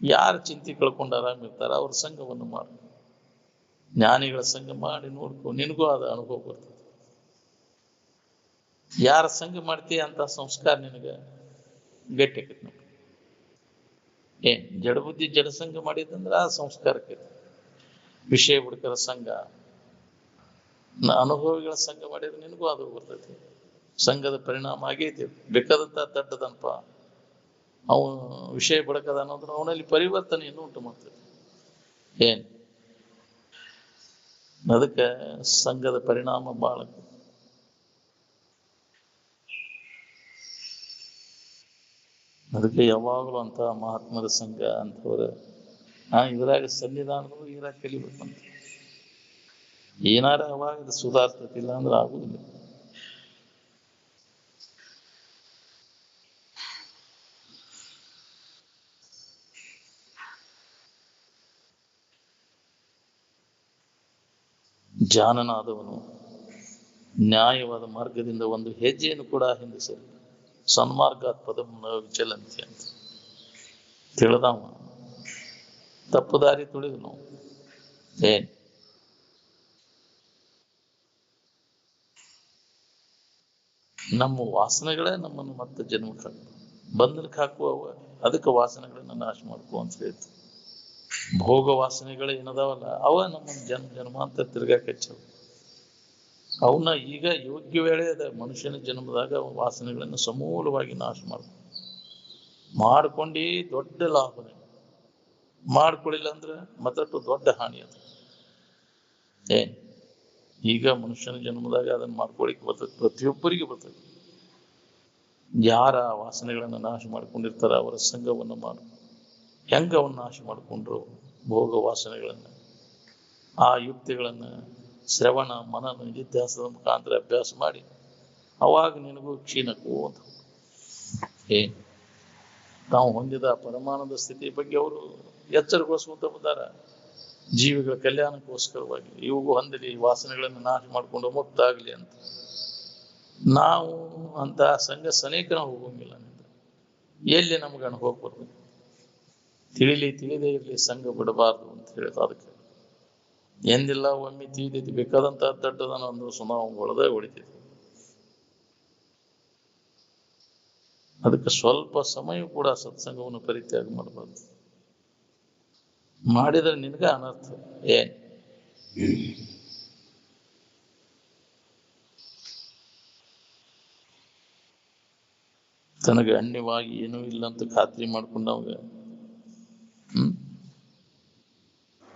ಯಾರು ಚಿಂತೆ ಕಳ್ಕೊಂಡು ಆರಾಮಿರ್ತಾರ ಅವ್ರ ಸಂಘವನ್ನು ಮಾಡು, ಜ್ಞಾನಿಗಳ ಸಂಘ ಮಾಡಿ ನೋಡ್ಕೊ, ನಿನಗೂ ಅದ ಅನುಭವ ಬರ್ತದೆ. ಯಾರ ಸಂಘ ಮಾಡ್ತೀಯ ಅಂತ ಸಂಸ್ಕಾರ ನಿನಗೆ ಗಟ್ಟಿ ಆಕೈತಿ ನೋಡಿ. ಜಡಬುದ್ಧಿ ಜಡಸಂಘ ಮಾಡಿದಂದ್ರೆ ಆ ಸಂಸ್ಕಾರಕ್ಕೆ. ವಿಷಯ ಹುಡುಕರ ಸಂಘ, ಅನುಭವಿಗಳ ಸಂಘ ಮಾಡಿದ್ರೆ ನಿನಗೂ ಅದು ಬರ್ತೈತಿ. ಸಂಘದ ಪರಿಣಾಮ ಆಗೈತಿ. ಬೇಕಾದಂತ ದಡ್ಡದನಪ ಅವನು ವಿಷಯ ಬಡಕದ ಅನ್ನೋದ್ರ ಅವನಲ್ಲಿ ಪರಿವರ್ತನೆಯನ್ನು ಉಂಟು ಮಾಡ್ತದೆ. ಅದಕ್ಕೆ ಸಂಘದ ಪರಿಣಾಮ ಬಹಳ. ಅದಕ್ಕೆ ಯಾವಾಗಲೂ ಅಂತ ಮಹಾತ್ಮರ ಸಂಘ ಅಂತವ್ರ ಇದ್ರಾಗ ಸನ್ನಿಧಾನಗಳು ಇರಾಗ ಕಲಿಬೇಕಂತ. ಏನಾರ ಅವಾಗ ಸುಧಾರಿಸ್ತಿಲ್ಲ ಅಂದ್ರೆ ಆಗುದಿಲ್ಲ. ಜಾನನಾದವನು ನ್ಯಾಯವಾದ ಮಾರ್ಗದಿಂದ ಒಂದು ಹೆಜ್ಜೆಯನ್ನು ಕೂಡ ಹಿಂದೆ ಸರಿ. ಸನ್ಮಾರ್ಗಾತ್ ಪದಂ ನ ವಿಚಲಂತಿ ಅಂತ ತಿಳಿದವ ತಪ್ಪು ದಾರಿ ತುಳಿದನು. ನಮ್ಮ ವಾಸನೆಗಳೇ ನಮ್ಮನ್ನು ಮತ್ತೆ ಜನ್ಮಕ್ಕೆ ಹಾಕುವ, ಬಂಧನಕ್ಕೆ ಹಾಕುವ. ಅದಕ್ಕೆ ವಾಸನೆಗಳನ್ನ ನಾಶ ಮಾಡ್ಕೋ ಅಂತ ಹೇಳ್ತೀವಿ. ಭೋಗ ವಾಸನೆಗಳು ಏನದಾವಲ್ಲ ಅವ ನಮ್ಮನ್ನು ಜನ್ಮಾಂತರ ತಿರ್ಗಾಕ ಹಚ್ಚವು. ಅವನ್ನ ಈಗ ಯೋಗ್ಯ ವೇಳೆ ಅದ ಮನುಷ್ಯನ ಜನ್ಮದಾಗ ವಾಸನೆಗಳನ್ನು ಸಮೂಲವಾಗಿ ನಾಶ ಮಾಡ್ಕೊಂಡು ದೊಡ್ಡ ಲಾಭನೆ. ಮಾಡ್ಕೊಳ್ಳಿಲ್ಲ ಅಂದ್ರೆ ಮತ್ತಷ್ಟು ದೊಡ್ಡ ಹಾನಿ ಅದು. ಈಗ ಮನುಷ್ಯನ ಜನ್ಮದಾಗ ಅದನ್ನ ಮಾಡ್ಕೊಳ್ಳಿಕ್ಕೆ ಬರ್ತದೆ, ಪ್ರತಿಯೊಬ್ಬರಿಗೆ ಬರ್ತದೆ. ಯಾರ ವಾಸನೆಗಳನ್ನ ನಾಶ ಮಾಡ್ಕೊಂಡಿರ್ತಾರ ಅವರ ಸಂಘವನ್ನು ಮಾಡು. ಹೆಂಗ ಅವನ್ನ ನಾಶ ಮಾಡಿಕೊಂಡ್ರು ಭೋಗ ವಾಸನೆಗಳನ್ನ, ಆ ಯುಕ್ತಿಗಳನ್ನ ಶ್ರವಣ ಮನನ ನಿಧ್ಯಾಸದ ಮುಖಾಂತರ ಅಭ್ಯಾಸ ಮಾಡಿ ಅವಾಗ ನಿನಗೂ ಕ್ಷೀಣಕ್ಕೂ ಅಂತ. ನಾವು ಹೊಂದಿದ ಪರಮಾನಂದ ಸ್ಥಿತಿ ಬಗ್ಗೆ ಅವರು ಎಚ್ಚರಗೊಳಿಸುವಂತ ಬಂದಾರ. ಜೀವಿಗಳ ಕಲ್ಯಾಣಕ್ಕೋಸ್ಕರವಾಗಿ ಇವು ಹೊಂದಲಿ, ವಾಸನೆಗಳನ್ನು ನಾಶ ಮಾಡಿಕೊಂಡು ಮುಕ್ತ ಆಗಲಿ ಅಂತ. ನಾವು ಅಂತ ಸಂಘ ಸನೇಕನ ಹೋಗಂಗಿಲ್ಲ. ಎಲ್ಲಿ ನಮ್ಗೆ ಅನುಭವ ಬರ್ಬೇಕು. ತಿಳಿದೇ ಇರಲಿ ಸಂಘ ಬಿಡಬಾರ್ದು ಅಂತ ಹೇಳಿದ. ಅದಕ್ಕೆ ಎಂದಿಲ್ಲ ಒಮ್ಮೆ ತಿಳಿದೈತಿ ಬೇಕಾದಂತ ದಡ್ಡದನ ಒಂದು ಸುಮಾರು ಒಳದ ಹೊಡಿತೈತಿ. ಅದಕ್ಕೆ ಸ್ವಲ್ಪ ಸಮಯ ಕೂಡ ಸತ್ಸಂಗವನ್ನು ಪರಿತ್ಯಾಗ ಮಾಡಬಾರ್ದು. ಮಾಡಿದ್ರೆ ನಿನಗ ಅನರ್ಥ. ತನಗೆ ಅನ್ಯವಾಗಿ ಏನೂ ಇಲ್ಲ ಅಂತ ಖಾತ್ರಿ ಮಾಡ್ಕೊಂಡವಾಗ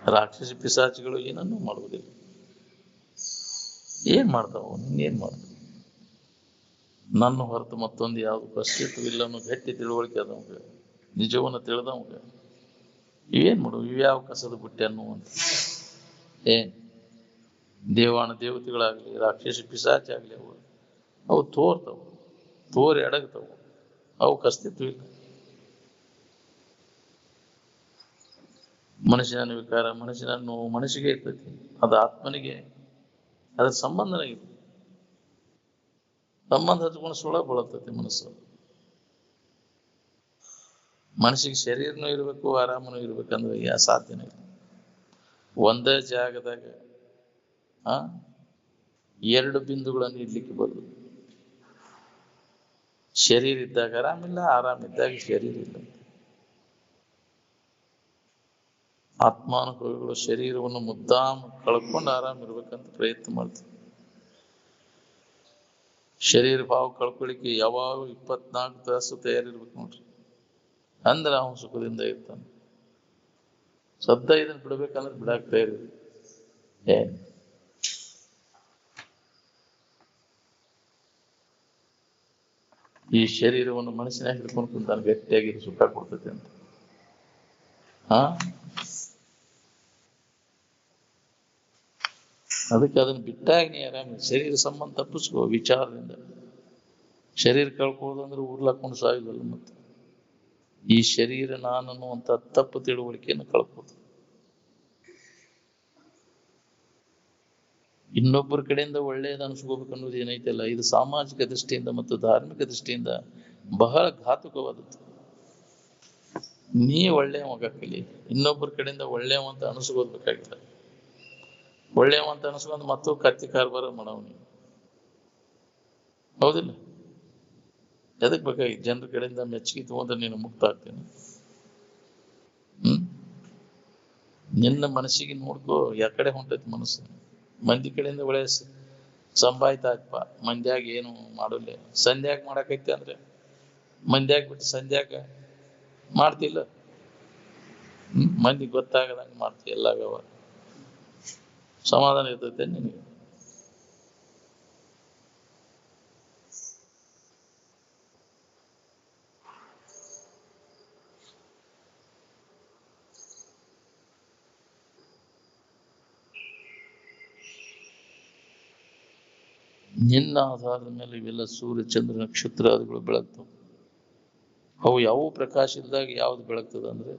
ರಾಕ್ಷಸಿ ಪಿಸಾಚಿಗಳು ಏನನ್ನೂ ಮಾಡುವುದಿಲ್ಲ. ಏನ್ ಮಾಡ್ತಾವ? ಇನ್ನೇನ್ ಮಾಡ್ತಾವ? ನನ್ನ ಹೊರತು ಮತ್ತೊಂದು ಯಾವ್ದು ಅಸ್ತಿತ್ವವಿಲ್ಲ ಅನ್ನೋ ಗಟ್ಟಿ ತಿಳುವಳಿಕೆ ಅದವಾಗ, ನಿಜವನ್ನ ತಿಳಿದವಾಗ ಏನ್ ಮಾಡು, ಇವ್ಯಾವ ಕಸದ ಬುಟ್ಟೆ ಅನ್ನುವಂತ ಏನ್ ದೇವಾನ ದೇವತೆಗಳಾಗ್ಲಿ ರಾಕ್ಷಸಿ ಪಿಸಾಚಿ ಆಗ್ಲಿ ಅವು ತೋರ್ತಾವ, ತೋರಿ ಅಡಗ್ತಾವ, ಅವಕ್ಕೆ ಅಸ್ತಿತ್ವ ಇಲ್ಲ. ಮನುಷ್ಯನ ವಿಕಾರ, ಮನುಷ್ಯನ ನೋವು ಮನಸ್ಸಿಗೆ ಇರ್ತೈತಿ, ಅದು ಆತ್ಮನಿಗೆ ಅದ್ರ ಸಂಬಂಧನೇ ಇಲ್ಲ. ಸಂಬಂಧ ಹಚ್ಕೊಂಡು ಸುಳ ಬಳತೈತಿ ಮನಸ್ಸು. ಮನಸ್ಸಿಗೆ ಶರೀರನೂ ಇರ್ಬೇಕು, ಆರಾಮನೂ ಇರ್ಬೇಕಂದ್ರೆ ಸಾಧ್ಯನೇ ಇಲ್ಲ. ಒಂದೇ ಜಾಗದಾಗ ಎರಡು ಬಿಂದುಗಳನ್ನು ಇಡ್ಲಿಕ್ಕೆ ಬರೋದು. ಶರೀರ ಇದ್ದಾಗ ಆರಾಮಿಲ್ಲ, ಆರಾಮಿದ್ದಾಗ ಶರೀರ ಇಲ್ಲ. ಆತ್ಮಾನುಭವಿಗಳು ಶರೀರವನ್ನು ಮುದ್ದಾಮ ಕಳ್ಕೊಂಡು ಆರಾಮಿರ್ಬೇಕಂತ ಪ್ರಯತ್ನ ಮಾಡ್ತಾರೆ. ಶರೀರ ಭಾವ ಕಳ್ಕೊಳ್ಳಿಕ್ಕೆ ಯಾವಾಗ 24 ತಾಸು ತಯಾರಿರ್ಬೇಕು ನೋಡ್ರಿ, ಅಂದ್ರೆ ಅವನು ಸುಖದಿಂದ ಇರ್ತಾನೆ. ಸದ್ದ ಇದನ್ನ ಬಿಡ್ಬೇಕಂದ್ರೆ ಬಿಡಾಕ್ ತಯಾರಿ ಈ ಶರೀರವನ್ನು ಮನಸ್ಸಿನಾಗ ಹಿಡ್ಕೊಂಡು ಕುಂತಾನೆ, ಗಟ್ಟಿಯಾಗಿ ಸುಖ ಕೊಡ್ತೈತೆ ಅಂತ. ಅದಕ್ಕೆ ಅದನ್ನ ಬಿಟ್ಟಾಗ ನೀ ಆರಾಮ. ಶರೀರ ಸಂಬಂಧ ತಪ್ಪಿಸ್ಕೋ ವಿಚಾರದಿಂದ. ಶರೀರ ಕಳ್ಕೊಳ್ಳೋದಂದ್ರೆ ಉರ್ಲಾಕೊಂಡು ಸಾಯುದಲ್ಲ. ಮತ್ತೆ ಈ ಶರೀರ ನಾನನ್ನುವಂತ ತಪ್ಪು ತಿಳುವಳಿಕೆಯನ್ನು ಕಳ್ಕೋದು. ಇನ್ನೊಬ್ಬರ ಕಡೆಯಿಂದ ಒಳ್ಳೆಯದು ಅನಿಸ್ಕೋಬೇಕು ಅನ್ನೋದು ಏನೈತಲ್ಲ, ಇದು ಸಾಮಾಜಿಕ ದೃಷ್ಟಿಯಿಂದ ಮತ್ತು ಧಾರ್ಮಿಕ ದೃಷ್ಟಿಯಿಂದ ಬಹಳ ಘಾತುಕವಾದದ್ದು. ನೀ ಒಳ್ಳೆಯ ಮಗ ಕಲಿ, ಇನ್ನೊಬ್ಬರ ಕಡೆಯಿಂದ ಒಳ್ಳೆಯವ ಅಂತ ಅನಿಸ್ಕೋಬೇಕಾಗಿಲ್ಲ. ಒಳ್ಳೆಯವ ಅಂತ ಅನಿಸ್ಕೊಂಡು ಮತ್ತು ಕತ್ತಿ ಕಾರ್ಬಾರ ಮಾಡವ್ ನೀವು, ಹೌದಿಲ್ಲ? ಎದಕ್ ಬೇಕಾಗಿ ಜನರ ಕಡೆಯಿಂದ ಮೆಚ್ಚುಗೆ ತಗೊಂಡ್ರೆ ನೀನು ಮುಕ್ತ ಆಗ್ತೇನೆ. ನಿನ್ನ ಮನಸ್ಸಿಗೆ ನೋಡ್ಕೋ, ಯಾಕಡೆ ಹೊಂಟೈತಿ ಮನಸ್ಸು. ಮಂದಿ ಕಡೆಯಿಂದ ಒಳ್ಳೆ ಸಂಭಾಯ್ತ ಆಯ್ತಪ್ಪ, ಮಂದ್ಯಾಗ ಏನು ಮಾಡೋಲ್ಲ. ಸಂಧ್ಯಾಗ ಮಾಡಕೈತಿ ಅಂದ್ರೆ ಮಂದ್ಯಾಗ ಬಿಟ್ಟು ಸಂಧ್ಯಾಗ ಮಾಡ್ತಿಲ್ಲ. ಮಂದಿ ಗೊತ್ತಾಗದಂಗೆ ಮಾಡ್ತಿ ಎಲ್ಲ ವ್ಯವಹಾರ. ಸಮಾಧಾನ ಇರ್ತೈತೆ ನಿನಗೆ? ನಿನ್ನ ಆಧಾರದ ಮೇಲೆ ಇವೆಲ್ಲ ಸೂರ್ಯ ಚಂದ್ರ ನಕ್ಷತ್ರಾದಿಗಳು ಬೆಳಗ್ತವೆ. ಅವು ಯಾವ ಪ್ರಕಾಶ ಇದ್ದಾಗ ಯಾವ್ದು ಬೆಳಗ್ತದ ಅಂದ್ರೆ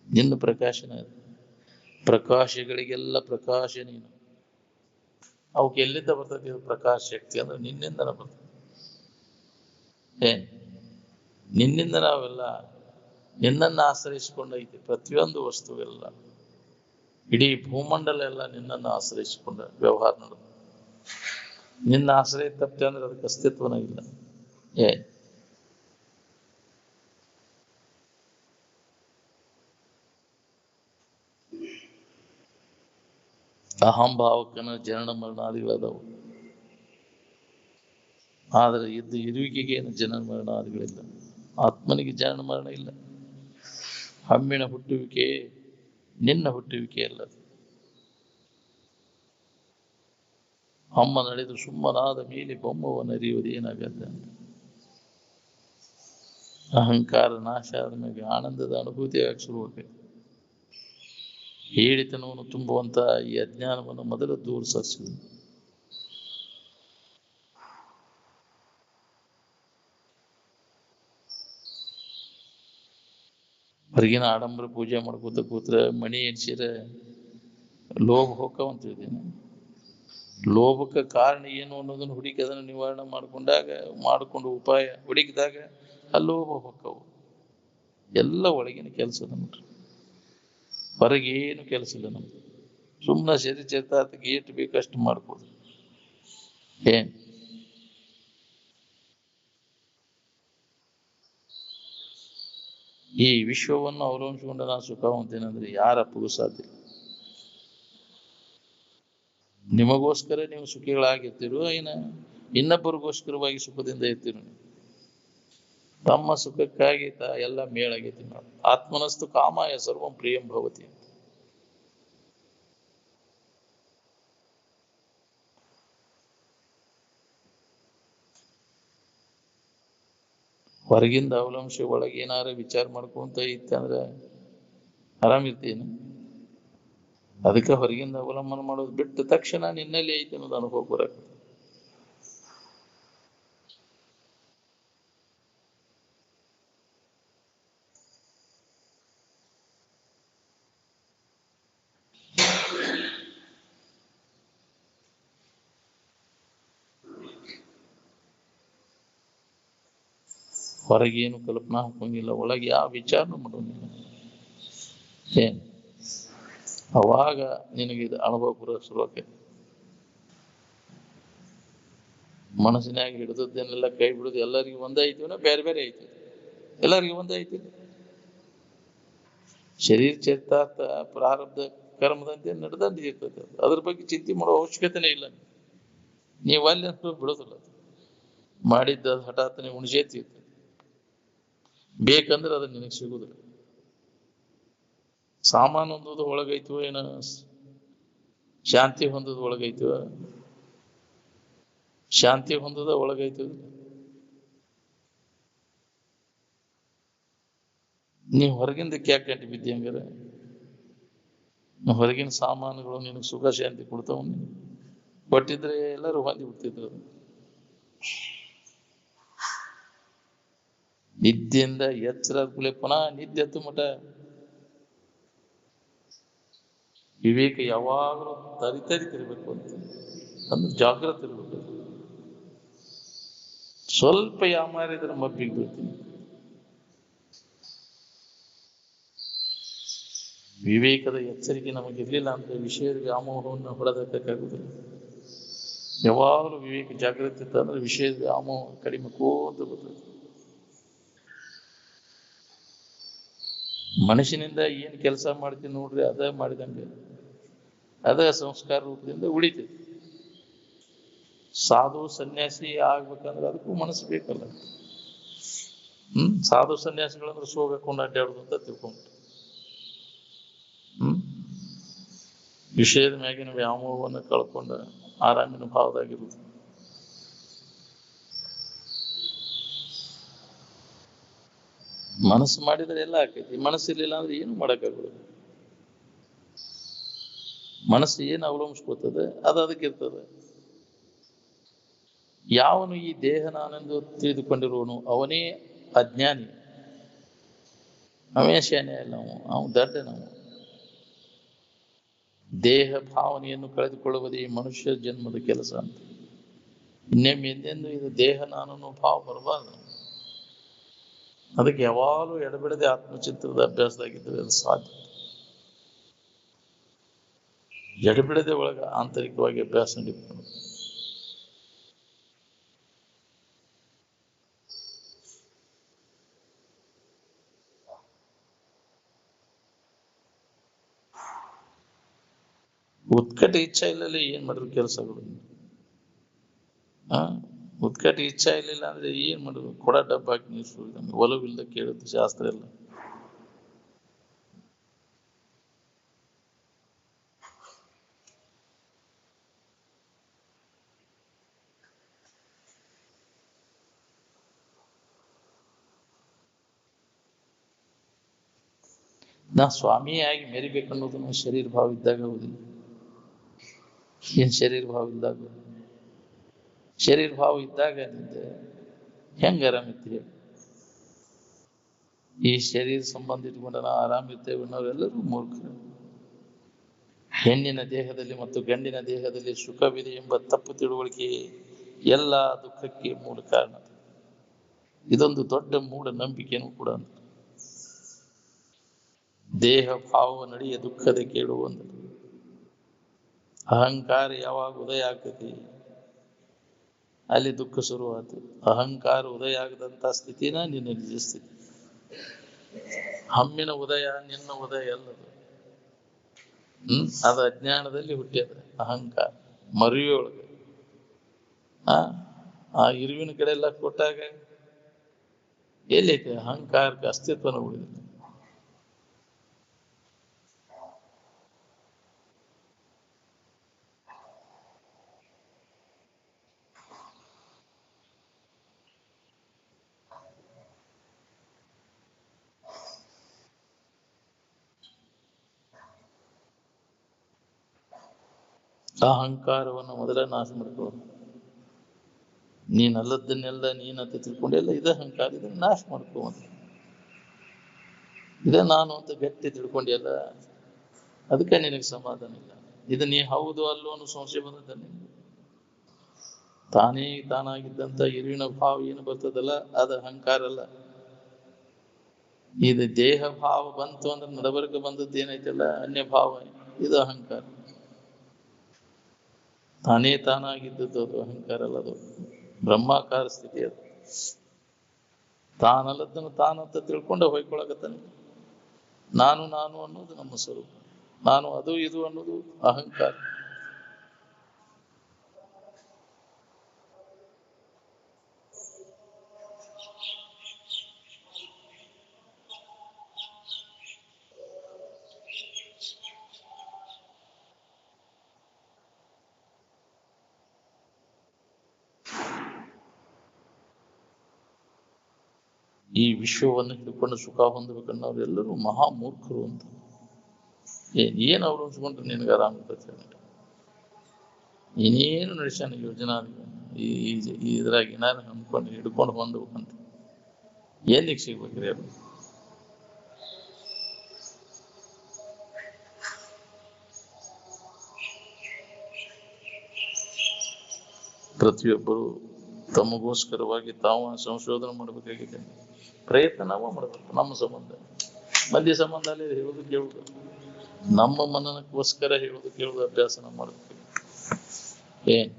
ನಿನ್ನ ಪ್ರಕಾಶನ. ಪ್ರಕಾಶಗಳಿಗೆಲ್ಲ ಪ್ರಕಾಶ ನೀನು. ಅವಕ್ಕೆ ಎಲ್ಲಿಂದ ಬರ್ತದೆ ಪ್ರಕಾಶ ಶಕ್ತಿ ಅಂದ್ರೆ ನಿನ್ನಿಂದನ ಬರ್ತದೆ. ನಿನ್ನಿಂದ ನಾವೆಲ್ಲ ನಿನ್ನನ್ನು ಆಶ್ರಯಿಸಿಕೊಂಡೈತಿ. ಪ್ರತಿಯೊಂದು ವಸ್ತುವೆಲ್ಲ, ಇಡೀ ಭೂಮಂಡಲ ಎಲ್ಲ ನಿನ್ನನ್ನು ಆಶ್ರಯಿಸಿಕೊಂಡ ವ್ಯವಹಾರ ನಡೆದು. ನಿನ್ನ ಆಶ್ರಯ ತಪ್ಪೆ ಅಂದ್ರೆ ಅದಕ್ಕೆ ಅಸ್ತಿತ್ವನೇ ಇಲ್ಲ. ಅಹಂಭಾವಕ್ಕನ ಜನನ ಮರಣಾದಿಗಳದಾವು. ಆದರೆ ಇರುವಿಕೆಗೆ ಏನು ಜನನ ಮರಣಾದಿಗಳಿಲ್ಲ. ಆತ್ಮನಿಗೆ ಜನನ ಮರಣ ಇಲ್ಲ. ಹಮ್ಮಿನ ಹುಟ್ಟುವಿಕೆ ನಿನ್ನ ಹುಟ್ಟುವಿಕೆ ಅಲ್ಲ. ಅಮ್ಮ ನಡೆದು ಸುಮ್ಮನಾದ ಮೇಲೆ ಬೊಮ್ಮವನ್ನರಿಯುವುದು ಏನಾಗತ್ತೆ ಅಂತ. ಅಹಂಕಾರ ನಾಶ ಆದ ಮೇಲೆ ಆನಂದದ ಅನುಭೂತಿಯಾಗಿ ಶುರುವಾಗೈತೆ. ಹೇಳಿತನವನ್ನು ತುಂಬುವಂತ ಈ ಅಜ್ಞಾನವನ್ನು ಮೊದಲು ದೂರ ಸರಿಸಿದ. ಹೊರಗಿನ ಆಡಂಬರ ಪೂಜೆ ಮಾಡ್ಕೋತ ಕೂತ್ರ ಮಣಿ ಎಣಿಸಿರ ಲೋಭ ಹೋಕ್ಕವಂತಿದ್ದೀನಿ. ಲೋಭಕ್ಕೆ ಕಾರಣ ಏನು ಅನ್ನೋದನ್ನು ಹುಡುಕಿ ಅದನ್ನು ನಿವಾರಣೆ ಮಾಡಿಕೊಂಡು ಉಪಾಯ ಹುಡುಕಿದಾಗ ಅಲ್ಲೋಭ ಹೊಕ್ಕವು. ಎಲ್ಲ ಒಳಗಿನ ಕೆಲಸ ನಮ್ಗೆ, ಹೊರಗೇನು ಕೆಲಸ ಇಲ್ಲ ನಮ್ಗೆ. ಸುಮ್ಮನೆ ಶರೀರ ಚೇತಾರ್ಥಕ್ಕೆ ಎಷ್ಟು ಬೇಕಷ್ಟು ಮಾಡ್ಬೋದು. ಈ ವಿಶ್ವವನ್ನು ಅವಲಂಬಿಸಿಕೊಂಡು ನಾನು ಸುಖ ಹೊಂತೇನೆ ಅಂದ್ರೆ ಯಾರಪ್ಪಗೂ ಸಾಧ್ಯ. ನಿಮಗೋಸ್ಕರ ನೀವು ಸುಖಿಗಳಾಗಿರ್ತೀರೋ ಇನ್ನೊಬ್ಬರಿಗೋಸ್ಕರವಾಗಿ ಸುಖದಿಂದ ಇರ್ತೀರೋ. ತಮ್ಮ ಸುಖಕ್ಕಾಗಿ ಎಲ್ಲ ಮೇಳಾಗೈತಿ ನಾವು. ಆತ್ಮನಸ್ತು ಕಾಮಾಯ ಸರ್ವಂ ಪ್ರಿಯಂ ಭವತಿ. ಹೊರಗಿಂದ ಅವಲಂಬಿಸಿ ಒಳಗೆ ಏನಾರ ವಿಚಾರ ಮಾಡ್ಕೊಂತ ಇತ್ತಂದ್ರೆ ಆರಾಮಿರ್ತೀನಿ. ಅದಕ್ಕೆ ಹೊರಗಿಂದ ಅವಲಂಬನೆ ಮಾಡೋದು ಬಿಟ್ಟು ತಕ್ಷಣ ನಿನ್ನಲ್ಲಿ ಐತಿ ಅನ್ನೋದು ಅನುಭವ ಬರಕ್ಕೆ. ಹೊರಗೇನು ಕಲ್ಪನಾ ಹಾಕೋಂಗಿಲ್ಲ, ಒಳಗೆ ಯಾವ ವಿಚಾರನೂ ಮಾಡೋಂಗಿಲ್ಲ. ಏನ್ ಅವಾಗ ನಿನಗಿದು ಅನುಭವ ಬರೋ ಶುರುವಾಕೈತಿ. ಮನಸ್ಸಿನಾಗ ಹಿಡಿದದ್ದೇನೆಲ್ಲ ಕೈ ಬಿಡುದು ಎಲ್ಲರಿಗೂ ಒಂದೇ ಐತಿವನ ಬೇರೆ ಬೇರೆ ಐತಿ? ಎಲ್ಲರಿಗೂ ಒಂದೇ ಐತಿ. ಶರೀರ ಚರಿತಾರ್ಥ ಪ್ರಾರಬ್ಧ ಕರ್ಮದಂತೆ ನಡೆದಂತೆ ಇರ್ತದೆ. ಅದ್ರ ಬಗ್ಗೆ ಚಿಂತೆ ಮಾಡೋ ಅವಶ್ಯಕತೆನೇ ಇಲ್ಲ. ನೀವು ಅಲ್ಲಿ ಅಂತೂ ಬಿಡೋದಿಲ್ಲ. ಮಾಡಿದ್ದ ಹಠಾತ್ ನೀವು ಉಣಿಸೇತಿ ಇರ್ತದೆ. ಬೇಕಂದ್ರೆ ಅದು ನಿನಗೆ ಸಿಗುದಿಲ್ಲ. ಸಾಮಾನು ಹೊಂದೋದು ಒಳಗೈತಿವ, ಏನ ಶಾಂತಿ ಹೊಂದೋದು ಒಳಗೈತಿವ? ಶಾಂತಿ ಹೊಂದೋದ ಒಳಗೈತಿವ. ನೀವು ಹೊರಗಿಂದಕ್ಕೆ ಯಾಕೆ ಗಂಟೆ ಬಿದ್ದಿ ಹಂಗಾರ? ಹೊರಗಿನ ಸಾಮಾನುಗಳು ನಿನಗೆ ಸುಖ ಶಾಂತಿ ಕೊಡ್ತಾವ? ಕೊಟ್ಟಿದ್ರೆ ಎಲ್ಲರೂ ಹೊಂದಿ ಬಿಡ್ತಿದ್ರು. ನಿದ್ದೆಯಿಂದ ಎಚ್ಚರ ಪುನಃ ನಿದ್ದೆ ಎತ್ತು ಮಠ ವಿವೇಕ ಯಾವಾಗಲೂ ತರಿತಿರ್ಬೇಕು ಅಂತ ಅಂದ್ರೆ ಜಾಗೃತಿ ಇರ್ಬೇಕು. ಸ್ವಲ್ಪ ಯಾಮಾರಿದ್ರೆ ಮಬ್ಬಿಗೆ ಬೀಳ್ತೀನಿ. ವಿವೇಕದ ಎಚ್ಚರಿಕೆ ನಮಗಿರ್ಲಿಲ್ಲ ಅಂತ ವಿಷಯದ ವ್ಯಾಮೋಹವನ್ನು ಹೊಡೆದಕ್ಕಾಗುದಿಲ್ಲ. ಯಾವಾಗಲೂ ವಿವೇಕ ಜಾಗೃತಿ ಇತ್ತು ಅಂದ್ರೆ ವಿಷಯದ ವ್ಯಾಮೋಹ ಕಡಿಮೆ ಕೋತ ಬರ್ತದೆ. ಮನುಷ್ಯನಿಂದ ಏನ್ ಕೆಲಸ ಮಾಡ್ತೀನಿ ನೋಡ್ರಿ, ಅದ ಮಾಡಿದಂಗೆ ಅದ ಸಂಸ್ಕಾರ ರೂಪದಿಂದ ಉಳಿತೈತಿ. ಸಾಧು ಸನ್ಯಾಸಿ ಆಗ್ಬೇಕಂದ್ರೆ ಅದಕ್ಕೂ ಮನಸ್ಸು ಬೇಕಲ್ಲ. ಸಾಧು ಸನ್ಯಾಸಿಗಳಂದ್ರೆ ಸೋಗಕೊಂಡು ಅಡ್ಡಾಡುದು ಅಂತ ತಿಳ್ಕೊಂಡು ವಿಷಯದ ಮ್ಯಾಗಿನ ವ್ಯಾಮೋಹವನ್ನು ಕಳ್ಕೊಂಡ ಆರಾಮಿನ ಭಾವದಾಗಿರುವುದು. ಮನಸ್ಸು ಮಾಡಿದ್ರೆ ಎಲ್ಲ ಆಕೈತಿ. ಮನಸ್ಸಿರ್ಲಿಲ್ಲ ಅಂದ್ರೆ ಏನು ಮಾಡಕ್ಕಾಗೋದು. ಮನಸ್ಸು ಏನು ಅವಲಂಬಿಸ್ಕೊತದೆ ಅದು ಅದಕ್ಕಿರ್ತದೆ. ಯಾವನು ಈ ದೇಹ ನಾನೆಂದು ತಿಳಿದುಕೊಂಡಿರುವನು ಅವನೇ ಅಜ್ಞಾನಿ. ಅವೇ ಶಾನೆ ಅಲ್ಲ, ಅವನು ದಡ್ಡ. ನಾವು ದೇಹ ಭಾವನೆಯನ್ನು ಕಳೆದುಕೊಳ್ಳುವುದೇ ಮನುಷ್ಯ ಜನ್ಮದ ಕೆಲಸ ಅಂತ. ಇನ್ನೊಮ್ಮೆ ಎಂದೆಂದು ಇದು ದೇಹ ನಾನನ್ನು ಭಾವ ಬರಬಾರ್ದು. ಅದಕ್ಕೆ ಯಾವಾಗಲೂ ಎಡಬಿಡದೆ ಆತ್ಮಚಿತ್ರದ ಅಭ್ಯಾಸದಾಗಿದ್ದರೆ ಅದು ಸಾಧ್ಯ. ಎಡಬಿಡದೆ ಒಳಗ ಆಂತರಿಕವಾಗಿ ಅಭ್ಯಾಸ ನಡೀಬೇಕು. ಉತ್ಕಟ ಇಚ್ಛಾ ಇಲ್ಲಲ್ಲಿ ಏನ್ ಮಾಡಿದ್ರು ಕೆಲಸಗಳು. ಉತ್ಕಟ ಇಚ್ಛಾ ಇರ್ಲಿಲ್ಲ ಅಂದ್ರೆ ಏನ್ ಮಾಡುದು? ಕೊಡ ಡಬ್ಬ ಹಾಕಿ ನಿಲ್ಸುದಂಗೆ ಒಲವಿಲ್ಲದ ಕೇಳುದು ಶಾಸ್ತ್ರ ಎಲ್ಲ. ನಾ ಸ್ವಾಮಿಯಾಗಿ ಮೆರಿಬೇಕನ್ನೋದು ಶರೀರ ಭಾವ ಇದ್ದಾಗ ಆಗುದಿಲ್ಲ. ಏನ್ ಶರೀರ ಭಾವ ಇದ್ದಾಗ? ಶರೀರ ಭಾವ ಇದ್ದಾಗ ನಿಂದೆ ಹೆಂಗ ಆರಾಮಿರ್ತೀವಿ? ಈ ಶರೀರ ಸಂಬಂಧ ಇಟ್ಕೊಂಡ ನಾವು ಆರಾಮಿರ್ತೇವೆ ಅನ್ನೋರೆಲ್ಲರೂ ಮೂರ್ಖರು. ಹೆಣ್ಣಿನ ದೇಹದಲ್ಲಿ ಮತ್ತು ಗಂಡಿನ ದೇಹದಲ್ಲಿ ಸುಖವಿದೆ ಎಂಬ ತಪ್ಪು ತಿಳುವಳಿಕೆ ಎಲ್ಲ ದುಃಖಕ್ಕೆ ಮೂಲ ಕಾರಣ. ಇದೊಂದು ದೊಡ್ಡ ಮೂಢ ನಂಬಿಕೆನೂ ಕೂಡ. ದೇಹ ಭಾವ ನಡೆಯ ದುಃಖದ ಕೇಳು ಒಂದು. ಅಹಂಕಾರ ಯಾವಾಗ ಉದಯ ಆಗ್ತೈತಿ ಅಲ್ಲಿ ದುಃಖ ಶುರುವಾತು. ಅಹಂಕಾರ ಉದಯ ಆಗದಂತ ಸ್ಥಿತಿನ ನಿನ್ನ ನಿಜ ಸ್ಥಿತಿ. ಹಮ್ಮಿನ ಉದಯ ನಿನ್ನ ಉದಯ ಅಲ್ಲದು. ಅದು ಅಜ್ಞಾನದಲ್ಲಿ ಹುಟ್ಟ್ಯದ ಅಹಂಕಾರ ಮರಿಯೊಳಗೆ. ಆ ಇರುವಿನ ಕಡೆ ಎಲ್ಲ ಕೊಟ್ಟಾಗ ಎಲ್ಲೈತೆ ಅಹಂಕಾರಕ್ಕೆ ಅಸ್ತಿತ್ವನ ಉಳಿದಿಲ್ಲ. ಅಹಂಕಾರವನ್ನು ಮೊದಲ ನಾಶ ಮಾಡ್ಕೊಳ್ಳೋದು. ನೀನಲ್ಲದನ್ನೆಲ್ಲ ನೀನಂತ ತಿಳ್ಕೊಂಡೆಲ್ಲ ಇದ ಅಹಂಕಾರ, ಇದನ್ನ ನಾಶ ಮಾಡ್ಕೋದು. ಇದ ನಾನು ಅಂತ ಗಟ್ಟಿ ತಿಳ್ಕೊಂಡೆಲ್ಲ, ಅದಕ್ಕೆ ನಿನಗೆ ಸಮಾಧಾನ ಇಲ್ಲ. ಇದು ನೀ ಹೌದು ಅಲ್ಲೋ ಅನ್ನೋ ಸಂಶಯ ಬಂದದ ನಿನಗೆ. ತಾನೇ ತಾನಾಗಿದ್ದಂತ ಇರುವಿನ ಭಾವ ಏನು ಬರ್ತದಲ್ಲ ಅದು ಅಹಂಕಾರ ಅಲ್ಲ. ಇದು ದೇಹ ಭಾವ ಬಂತು ಅಂದ್ರೆ ನಡಬರ್ಕ ಬಂದದ್ದು ಏನೈತಲ್ಲ ಅನ್ಯ ಭಾವ, ಇದು ಅಹಂಕಾರ. ತಾನೇ ತಾನಾಗಿದ್ದದ್ದು ಅದು ಅಹಂಕಾರ ಅಲ್ಲ, ಅದು ಬ್ರಹ್ಮಾಕಾರ ಸ್ಥಿತಿ. ಅದು ತಾನಲ್ಲದನ್ನು ತಾನಂತ ತಿಳ್ಕೊಂಡ ಹೊಯ್ಕೊಳಕತ್ತಾನೆ. ನಾನು ನಾನು ಅನ್ನೋದು ನಮ್ಮ ಸ್ವರೂಪ, ನಾನು ಅದು ಇದು ಅನ್ನೋದು ಅಹಂಕಾರ. ಈ ವಿಶ್ವವನ್ನು ಹಿಡ್ಕೊಂಡು ಸುಖ ಹೊಂದಬೇಕನ್ನೋರೆಲ್ಲರೂ ಮಹಾಮೂರ್ಖರು ಅಂತ. ಏನು ಅವ್ರು ಅನ್ಸ್ಕೊಂಡ್ರೆ ನಿನಗೆ ಆರಾಮ ಇರ್ತದೆ. ಇನ್ನೇನು ನಡೆಸ್ಯಾನ ಯೋಜನಾ ಇದ್ರಾಗ ಏನಾರು ಅಂದ್ಕೊಂಡು ಹಿಡ್ಕೊಂಡು ಹೊಂದ್ಬೇಕಂತ ಎಲ್ಲಿಗೆ ಸಿಗ್ಬೇಕ್ರಿ ಅದು? ಪ್ರತಿಯೊಬ್ಬರು ತಮಗೋಸ್ಕರವಾಗಿ ತಾವು ಸಂಶೋಧನೆ ಮಾಡಬೇಕಾಗಿದೆ. ಪ್ರಯತ್ನ ನಾವು ಮಾಡಬೇಕು. ನಮ್ಮ ಸಂಬಂಧ ಮಂದಿ ಸಂಬಂಧ ಅಲ್ಲಿ ಹೇಳುದು ಕೇಳುದು, ನಮ್ಮ ಮನನಕ್ಕೋಸ್ಕರ ಹೇಳುದು ಕೇಳುದು ಅಭ್ಯಾಸ ನಾವು ಮಾಡಬೇಕು. ಏನ್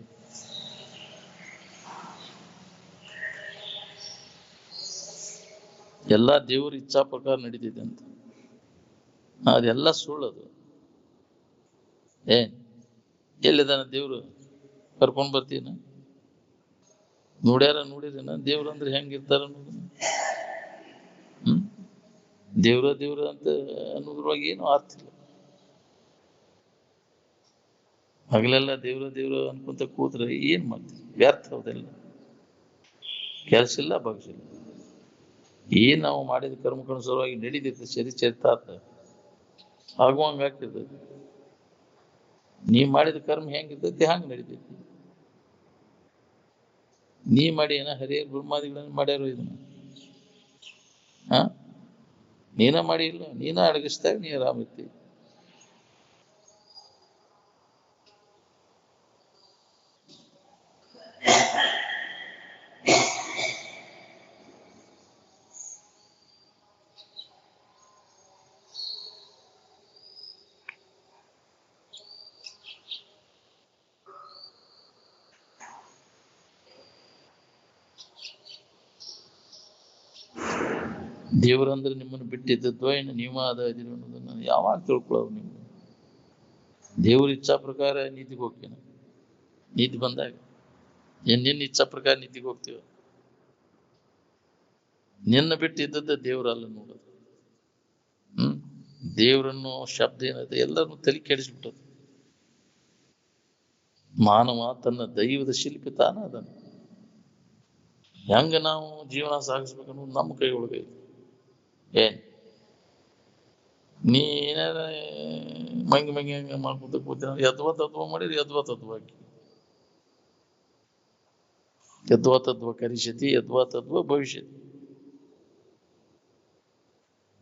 ಎಲ್ಲ ದೇವ್ರ ಇಚ್ಛಾ ಪ್ರಕಾರ ನಡೀತಿದೆ ಅಂತ, ಅದೆಲ್ಲ ಸುಳ್ಳದು. ಏನ್ ಎಲ್ಲಿದಾನ ದೇವ್ರು? ಕರ್ಕೊಂಡ್ ಬರ್ತೀನ? ನೋಡಿರೇನ ದೇವ್ರ ಅಂದ್ರೆ ಹೆಂಗಿರ್ತಾರ ಅನ್ನೋದನ್ನ? ದೇವ್ರ ಅಂತ ಅನ್ನೋದ್ರೊಳಗೆ ಏನು ಅರ್ಥ ಇಲ್ಲ. ಹಗಲೆಲ್ಲ ದೇವ್ರ ಅನ್ಕೊಂತ ಕೂತ್ರೆ ಏನ್ ಮಾಡ್ತೀವಿ? ವ್ಯರ್ಥ ಹೌದೆಲ್ಲ. ಕೆಲಸ ಇಲ್ಲ, ಭವಿಷ್ಯ ಇಲ್ಲ. ಏನ್ ನಾವು ಮಾಡಿದ ಕರ್ಮಕ್ಕನುಸಾರವಾಗಿ ನಡೀತೈತೆ, ಚರಿತಾರ್ಥ ಆಗುವಂಗ ಆಗ್ತಿರ್ತೈತಿ. ನೀ ಮಾಡಿದ ಕರ್ಮ ಹೆಂಗಿರ್ತೈತಿ ಹಂಗ ನಡೀತೈತಿ. ನೀ ಮಾಡಿ ಏನ ಹರಿಹರ ಬ್ರಹ್ಮಾದಿಗಳನ್ನ ಮಾಡ್ಯಾರೋ ಇದನ್ನ? ನೀನ ಮಾಡಿ ಇಲ್ಲ, ನೀನ ಅಡಗಿಸ್ದಾಗ ನೀ ಆರಾಮಿರ್ತಿ. ದೇವರಂದ್ರೆ ನಿಮ್ಮನ್ನು ಬಿಟ್ಟಿದ್ದದ್ವ ಏನು ನೀವು ಅದ ಇದೀರಿ ಅನ್ನೋದನ್ನ ಯಾವಾಗ ತಿಳ್ಕೊಳ್ಳೋರು? ನೀವು ದೇವ್ರ ಇಚ್ಛಾ ಪ್ರಕಾರ ನಿಧಿಗೆ ಹೋಗ್ತೇನೆ, ನಿಧಿ ಬಂದಾಗ ನಿನ್ನ ಇಚ್ಛಾ ಪ್ರಕಾರ ನಿಧಿಗೆ ಹೋಗ್ತೀವ. ನಿನ್ನ ಬಿಟ್ಟಿದ್ದದ್ದ ದೇವ್ರಲ್ಲ ನೋಡೋದು. ದೇವ್ರನ್ನು ಶಬ್ದ ಏನದೆ ಎಲ್ಲರನ್ನು ತಲೆ ಕೆಡಿಸ್ಬಿಟ್ಟದು. ಮಾನವ ತನ್ನ ದೈವದ ಶಿಲ್ಪಿ ತಾನ ಅದನ್ನು ಹೆಂಗ ನಾವು ಜೀವನ ಸಾಗಿಸ್ಬೇಕನ್ನೋದು ನಮ್ಮ ಕೈ ಒಳಗೈತಿ. ಏನ್ ನೀ ಏನಾರ ಮಂಗಿ ಹಂಗ ಮಾಡ್ಕೊತ ಕೂತ ಯದ್ವ ಮಾಡಿದ್ರೆ ಯದ್ವ ಕರಿಷ್ಯತಿ ಯದ್ವ ಭವಿಷ್ಯತಿ.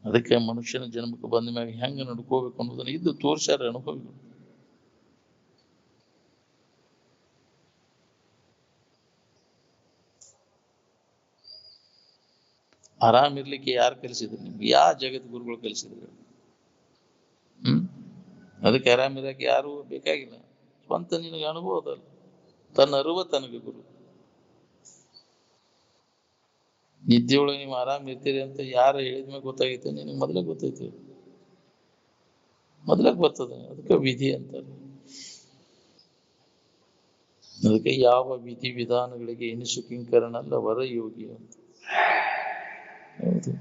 ಅದಕ್ಕೆ ಮನುಷ್ಯನ ಜನ್ಮಕ್ಕೆ ಬಂದ ಮ್ಯಾಗ ಹೆಂಗ ನಡ್ಕೋಬೇಕು ಅನ್ನೋದನ್ನ ಇದು ತೋರ್ಸ್ಯಾರ ಅನುಭವಿಗಳು. ಆರಾಮಿರ್ಲಿಕ್ಕೆ ಯಾರು ಕಲಿಸಿದ್ರು ನಿಮ್ಗೆ? ಯಾವ ಜಗದ್ಗುರುಗಳು ಕಲಿಸಿದ್ರು? ಅದಕ್ಕೆ ಆರಾಮಿರಕ್ಕೆ ಯಾರು ಬೇಕಾಗಿಲ್ಲ. ಸ್ವಂತ ನಿನಗೆ ಅನುಭವದಲ್ಲ, ತನ್ನ ಅರಿವ ತನಗೆ ಗುರು. ನಿದ್ದೆಯೊಳಗೆ ನೀವು ಆರಾಮ್ ಇರ್ತೀರಿ ಅಂತ ಯಾರು ಹೇಳಿದ್ಮೇಲೆ ಗೊತ್ತಾಗೈತೆ? ನಿನಗೆ ಮೊದಲೇ ಗೊತ್ತೈತೆ, ಮೊದಲಾಗ ಬರ್ತದೆ. ಅದಕ್ಕೆ ವಿಧಿ ಅಂತಾರೆ. ಅದಕ್ಕೆ ಯಾವ ವಿಧಿ ವಿಧಾನಗಳಿಗೆ ಎನಿಸು ಕಿಂಕರನಲ್ಲ ವರ ಯೋಗಿ ಅಂತ. ಹೌದು.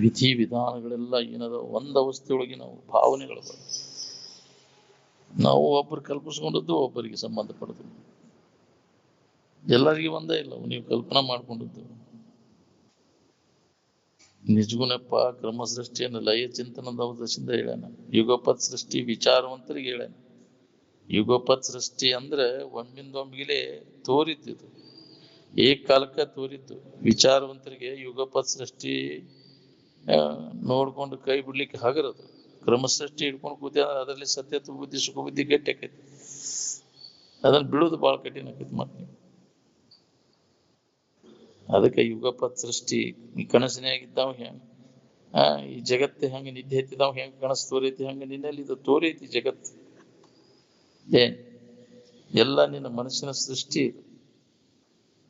ವಿಧಿ ವಿಧಾನಗಳೆಲ್ಲ ಏನದ ಒಂದ್ ಅವಸ್ಥೆಯೊಳಗೆ ನಾವು ಭಾವನೆಗಳು ನಾವು ಒಬ್ಬರು ಕಲ್ಪಿಸ್ಕೊಂಡದ್ದು ಒಬ್ಬರಿಗೆ ಸಂಬಂಧಪಡದು, ಎಲ್ಲರಿಗೂ ಒಂದೇ ಇಲ್ಲ. ನೀವು ಕಲ್ಪನಾ ಮಾಡ್ಕೊಂಡದ್ದು ನಿಜಗುಣಪ್ಪ. ಕ್ರಮ ಸೃಷ್ಟಿಯನ್ನು ಲಯ ಚಿಂತನದ ಅವಕಾಶದಿಂದ ಹೇಳ್ಯಾನ. ಯುಗಪತ್ ಸೃಷ್ಟಿ ವಿಚಾರವಂತರಿಗೆ ಹೇಳ್ಯಾನ. ಯುಗಪತ್ ಸೃಷ್ಟಿ ಅಂದ್ರೆ ಒಮ್ಮಿಂದೊಮ್ಮಿಗೆ ತೋರಿದ್ದು, ಏಕಾಲಕ್ಕ ತೋರಿದ್ದು. ವಿಚಾರವಂತರಿಗೆ ಯುಗಪತ್ ಸೃಷ್ಟಿ ನೋಡ್ಕೊಂಡು ಕೈ ಬಿಡ್ಲಿಕ್ಕೆ ಹಗರದು. ಕ್ರಮ ಸೃಷ್ಟಿ ಹಿಡ್ಕೊಂಡು ಕೂತಿ ಅದರಲ್ಲಿ ಸತ್ಯತ್ವ ಬುದ್ಧಿ ಸುಖ ಬುದ್ಧಿ ಗಟ್ಟಿ ಆಕೈತಿ. ಅದನ್ನ ಬಿಡುದು ಬಹಳ ಕಠಿಣ ಆಕೈತಿ. ಮತ್ತೆ ಅದಕ್ಕೆ ಯುಗಪತ್ ಸೃಷ್ಟಿ ಈ ಕನಸಿನಾಗಿದ್ದಾವ ಹೆಂಗ ಈ ಜಗತ್ತು ಹೆಂಗ ನಿದ್ದೆ ಎತ್ತಿದಾವ್ ಹೆಂಗ ಕನಸು ತೋರೈತಿ ಹಂಗ ನಿನ್ನಲ್ಲಿ ಇದು ತೋರೈತಿ ಜಗತ್ತು. ಎಲ್ಲ ನಿನ್ನ ಮನಸ್ಸಿನ ಸೃಷ್ಟಿ ಇದು.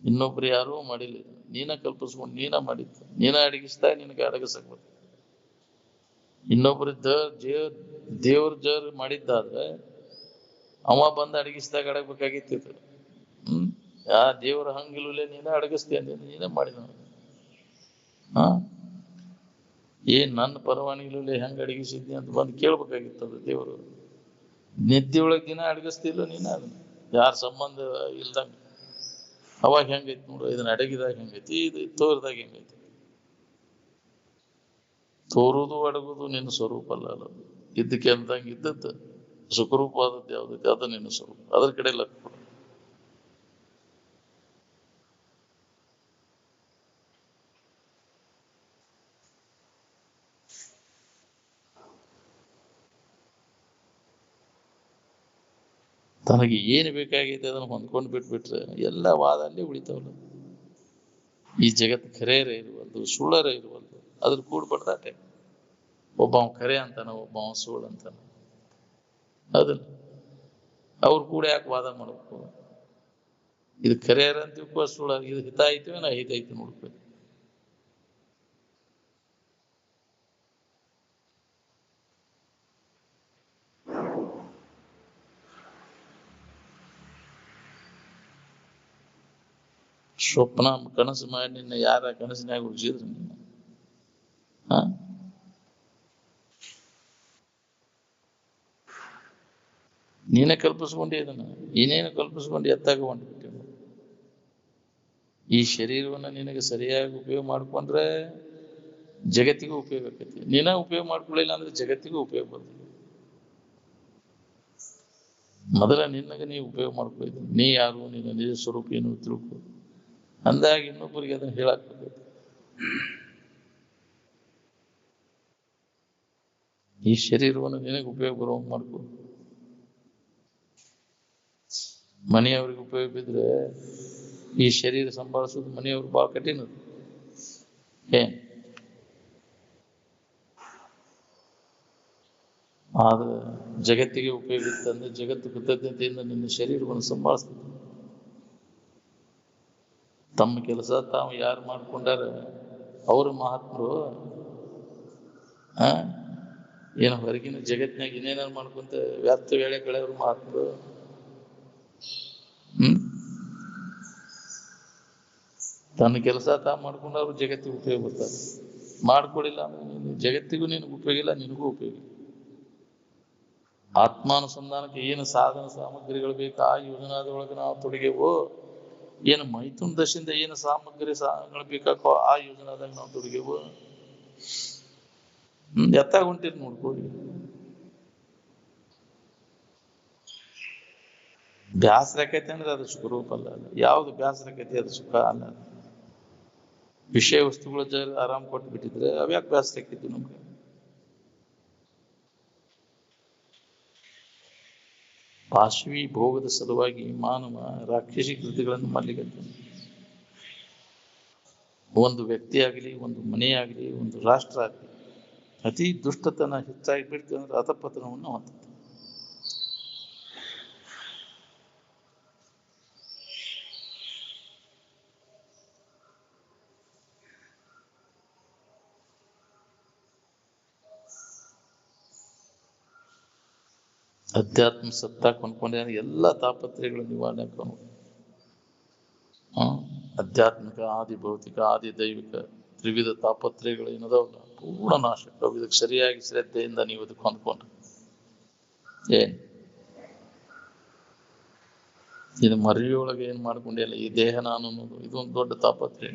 ಇನ್ನೊಬ್ರು ಯಾರೂ ಮಾಡಿಲ್ಲ. ನೀನ ಕಲ್ಪಿಸ್ಕೊಂಡು ನೀನ ಮಾಡಿದ್ದು. ನೀನ ಅಡಗಿಸ್ದಾಗ ನಿನಗೆ ಅಡಗಿಸಕ್ಬೇಕು. ಇನ್ನೊಬ್ರು ದೇವ್ರ ಜರ್ ಮಾಡಿದ್ದಾದ್ರೆ ಅವ ಬಂದು ಅಡಗಿಸ್ದಾಗ ಅಡಗಬೇಕಾಗಿತ್ತು. ಆ ದೇವ್ರ ಹಂಗಿಲ್ಲೇ ನೀನ ಅಡಗಿಸ್ತೀಯ, ನೀನೇ ಮಾಡಿದ. ನನ್ನ ಪರವಾನಿಗೆ ಹೆಂಗ ಅಡಗಿಸಿದ್ನಿ ಅಂತ ಬಂದು ಕೇಳ್ಬೇಕಾಗಿತ್ತದ ದೇವರು. ನಿದ್ದೆಯೊಳಗೆ ದಿನ ಅಡಗಿಸ್ತಿಲ್ಲ ನೀನ ಅದನ್ನ, ಯಾರ ಸಂಬಂಧ ಇಲ್ದಂಗ. ಅವಾಗ ಹೆಂಗೈತಿ ನೋಡು, ಇದನ್ನ ಅಡಗಿದಾಗ ಹೆಂಗೈತಿ, ಇದು ತೋರಿದಾಗ ಹೆಂಗೈತಿ. ತೋರುದು ಅಡಗುದು ನಿನ್ನ ಸ್ವರೂಪ ಅಲ್ಲ. ಇದ್ದಕ್ಕೆ ಅಂದಂಗ ಇದ್ದದ್ದು ಸುಖರೂಪ ಆದದ್ದು ಯಾವ್ದೈತಿ ಅದು ನಿನ್ನ ಸ್ವರೂಪ. ಅದ್ರ ಕಡೆ ಲಕ್ಷ್ಯ ಕೊಡು. ತನಗೆ ಏನು ಬೇಕಾಗೈತೆ ಅದನ್ನು ಹೊಂದ್ಕೊಂಡು ಬಿಟ್ಬಿಟ್ರೆ ಎಲ್ಲ ವಾದ ಅಲ್ಲೇ ಉಳಿತಾವಲ್ಲ. ಈ ಜಗತ್ತು ಖರೇರ ಇರುವಲ್ದು, ಸುಳ್ಳರ ಇರುವಲ್ದು. ಅದ್ರ ಕೂಡ್ಬಡ್ದಾಟೆ. ಒಬ್ಬ ಖರೆ ಅಂತಾನ, ಒಬ್ಬ ಸುಳ್ಳು ಅಂತಾನ. ಅದನ್ನ ಅವ್ರು ಕೂಡ ಯಾಕೆ ವಾದ ಮಾಡ್ಬೇಕು? ಇದು ಖರೇರ ಅಂತೀವಪ್ಪ, ಸುಳ್ಳ, ಇದು ಹಿತ ಐತಿವ ನಾ ಹಿತ ಐತಿ ನೋಡ್ಬೇಕು. ಸ್ವಪ್ನ ಕನಸು ಮಾಡಿ ನಿನ್ನ ಯಾರ ಕನಸಿನಾಗ ಉಳಿಸಿದ್ರು ನೀನು? ನೀನೇ ಕಲ್ಪಿಸ್ಕೊಂಡಿ ಇದನ್ನ. ಇನ್ನೇನು ಕಲ್ಪಿಸ್ಕೊಂಡು ಎತ್ತಾಗ ಹೊಂಟ್ಬಿಟ್ಟೆ. ಈ ಶರೀರವನ್ನ ನಿನಗೆ ಸರಿಯಾಗಿ ಉಪಯೋಗ ಮಾಡ್ಕೊಂಡ್ರೆ ಜಗತ್ತಿಗೂ ಉಪಯೋಗ ಆಕೈತಿ. ನೀನ ಉಪಯೋಗ ಮಾಡ್ಕೊಳ್ಳಿಲ್ಲ ಅಂದ್ರೆ ಜಗತ್ತಿಗೂ ಉಪಯೋಗ ಬರ್ತದೆ. ಮೊದಲ ನಿನ್ನಗೆ ನೀವು ಉಪಯೋಗ ಮಾಡ್ಕೊಳ್ಳಿ. ನೀ ಯಾರು, ನಿನ್ನ ನಿಜ ಸ್ವರೂಪ ಏನು ತಿಳ್ಕೊ. ಅಂದಾಗ ಇನ್ನೊಬ್ಬರಿಗೆ ಅದನ್ನ ಹೇಳಾಕ್ಬೇಕು. ಈ ಶರೀರವನ್ನು ನಿನಗೆ ಉಪಯೋಗ ಬರೋ ಮಾಡ್ಕೊ. ಮನೆಯವ್ರಿಗೆ ಉಪಯೋಗ ಬಿದ್ರೆ ಈ ಶರೀರ ಸಂಭಾಳಿಸೋದು ಮನೆಯವ್ರು ಬಹಳ ಕಠಿಣ. ಆದ್ರೆ ಜಗತ್ತಿಗೆ ಉಪಯೋಗ ಇತ್ತಂದ್ರೆ ಜಗತ್ತು ಕೃತಜ್ಞತೆಯಿಂದ ನಿನ್ನ ಶರೀರವನ್ನು ಸಂಭಾಳಿಸ್ತದೆ. ತಮ್ಮ ಕೆಲಸ ತಾವು ಯಾರು ಮಾಡ್ಕೊಂಡಾರ ಅವರು ಮಹಾತ್ಮರು. ಏನು ಹೊರಗಿನ ಜಗತ್ತಿನಾಗ ಇನ್ನೇನಾರು ಮಾಡ್ಕೊಂತ ವ್ಯರ್ಥ ವೇಳೆ ಕಳೆಯವರು ಮಹಾತ್ಮರು. ತನ್ನ ಕೆಲಸ ತಾವು ಮಾಡ್ಕೊಂಡವ್ರು ಜಗತ್ತಿಗೆ ಉಪಯೋಗ ಬರ್ತಾರೆ. ಮಾಡ್ಕೊಳಿಲ್ಲ ಅಂದ್ರೆ ನೀನು ಜಗತ್ತಿಗೂ ನಿನಗೆ ಉಪಯೋಗ ಇಲ್ಲ, ನಿನಗೂ ಉಪಯೋಗ ಇಲ್ಲ. ಆತ್ಮಾನುಸಂಧಾನಕ್ಕೆ ಏನು ಸಾಧನ ಸಾಮಗ್ರಿಗಳು ಬೇಕು ಆ ಯೋಜನಾದೊಳಗೆ ನಾವು ತೊಡಗೇವೋ. ಏನು ಮೈಥುನ ದಶೆಯಿಂದ ಏನು ಸಾಮಗ್ರಿಗಳು ಬೇಕಾಕೋ ಆ ಯೋಜನಾದಾಗ ನಾವು ತೊಡಗೇವು. ಎತ್ತಾಗ ಹೊಂಟಿರ್ ನೋಡ್ಕೊಳ್ಳಿ. ಬ್ಯಾಸರಕೈತಿ ಅಂದ್ರೆ ಅದು ಸುಖರೂಪ ಅಲ್ಲ. ಯಾವ್ದು ಬ್ಯಾಸರಕೈತಿ ಅದು ಸುಖ ಅಲ್ಲ. ವಿಷಯ ವಸ್ತುಗಳ ಆರಾಮ್ ಕೊಟ್ಟು ಬಿಟ್ಟಿದ್ರೆ ಅವ್ಯಾಕೆ ಬ್ಯಾಸರಕೈತಿ ನಮ್ಗೆ? ಪಾಶ್ವಿ ಭೋಗದ ಸಲುವಾಗಿ ಮಾನವ ರಾಕ್ಷಸಿ ಕೃತಿಗಳನ್ನು ಮಾಡ್ಲಿಕ್ಕೆ, ಒಂದು ವ್ಯಕ್ತಿ ಆಗಲಿ, ಒಂದು ಮನೆ ಆಗಲಿ, ಒಂದು ರಾಷ್ಟ್ರ ಆಗಲಿ, ಅತಿ ದುಷ್ಟತನ ಹೆಚ್ಚಾಗಿ ಬಿಡ್ತು ಅಂದ್ರೆ ಅಧಪತನವನ್ನು ಹೊಂದುತ್ತೆ. ಅಧ್ಯಾತ್ಮ ಸತ್ತ ಕೊಂಡ್ಕೊಂಡೆ ಎಲ್ಲ ತಾಪತ್ರಯಗಳು ನಿವಾರಣೆ ಆಗೋನು. ಅಧ್ಯಾತ್ಮಿಕ ಆದಿ ಭೌತಿಕ ಆದಿ ದೈವಿಕ ತ್ರಿವಿಧ ತಾಪತ್ರಯಗಳು ಏನದಾವಲ್ಲ ಪೂರ್ಣ ನಾಶ. ಇದಕ್ಕೆ ಸರಿಯಾಗಿ ಶ್ರದ್ಧೆಯಿಂದ ನೀವು ಇದಕ್ಕೆ ಹೊಂದ್ಕೊಂಡ್ರಿ ಏನ್ ಇದು ಮರಿಯೊಳಗೆ ಏನ್ ಮಾಡ್ಕೊಂಡಿಲ್ಲ ಈ ದೇಹ ನಾನು ಅನ್ನೋದು ಇದೊಂದು ದೊಡ್ಡ ತಾಪತ್ರಯ.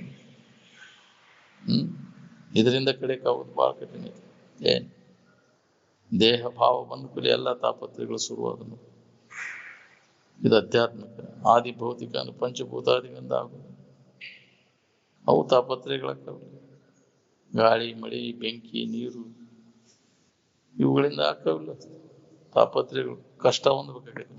ಇದರಿಂದ ಕಡೆಕಾಗೋದು ಬಹಳ ಕಠಿಣ ಇದೆ. ಏನ್ ದೇಹ ಭಾವ ಬಂದ ಕೂಡಲೇ ಎಲ್ಲ ತಾಪತ್ರಯಗಳು ಶುರುವಾದನು. ಇದು ಅಧ್ಯಾತ್ಮಿಕ ಆದಿ ಭೌತಿಕ ಪಂಚಭೂತಾದಿಗಳಿಂದ ಆಗುದು. ಅವು ತಾಪತ್ರಯಗಳಾಗ್ತವೆ. ಗಾಳಿ ಮಳೆ ಬೆಂಕಿ ನೀರು ಇವುಗಳಿಂದ ಆಗ್ತಾವಿಲ್ಲ ತಾಪತ್ರಯಗಳು. ಕಷ್ಟ ಹೊಂದ್ಬೇಕಾಗೈತೆ.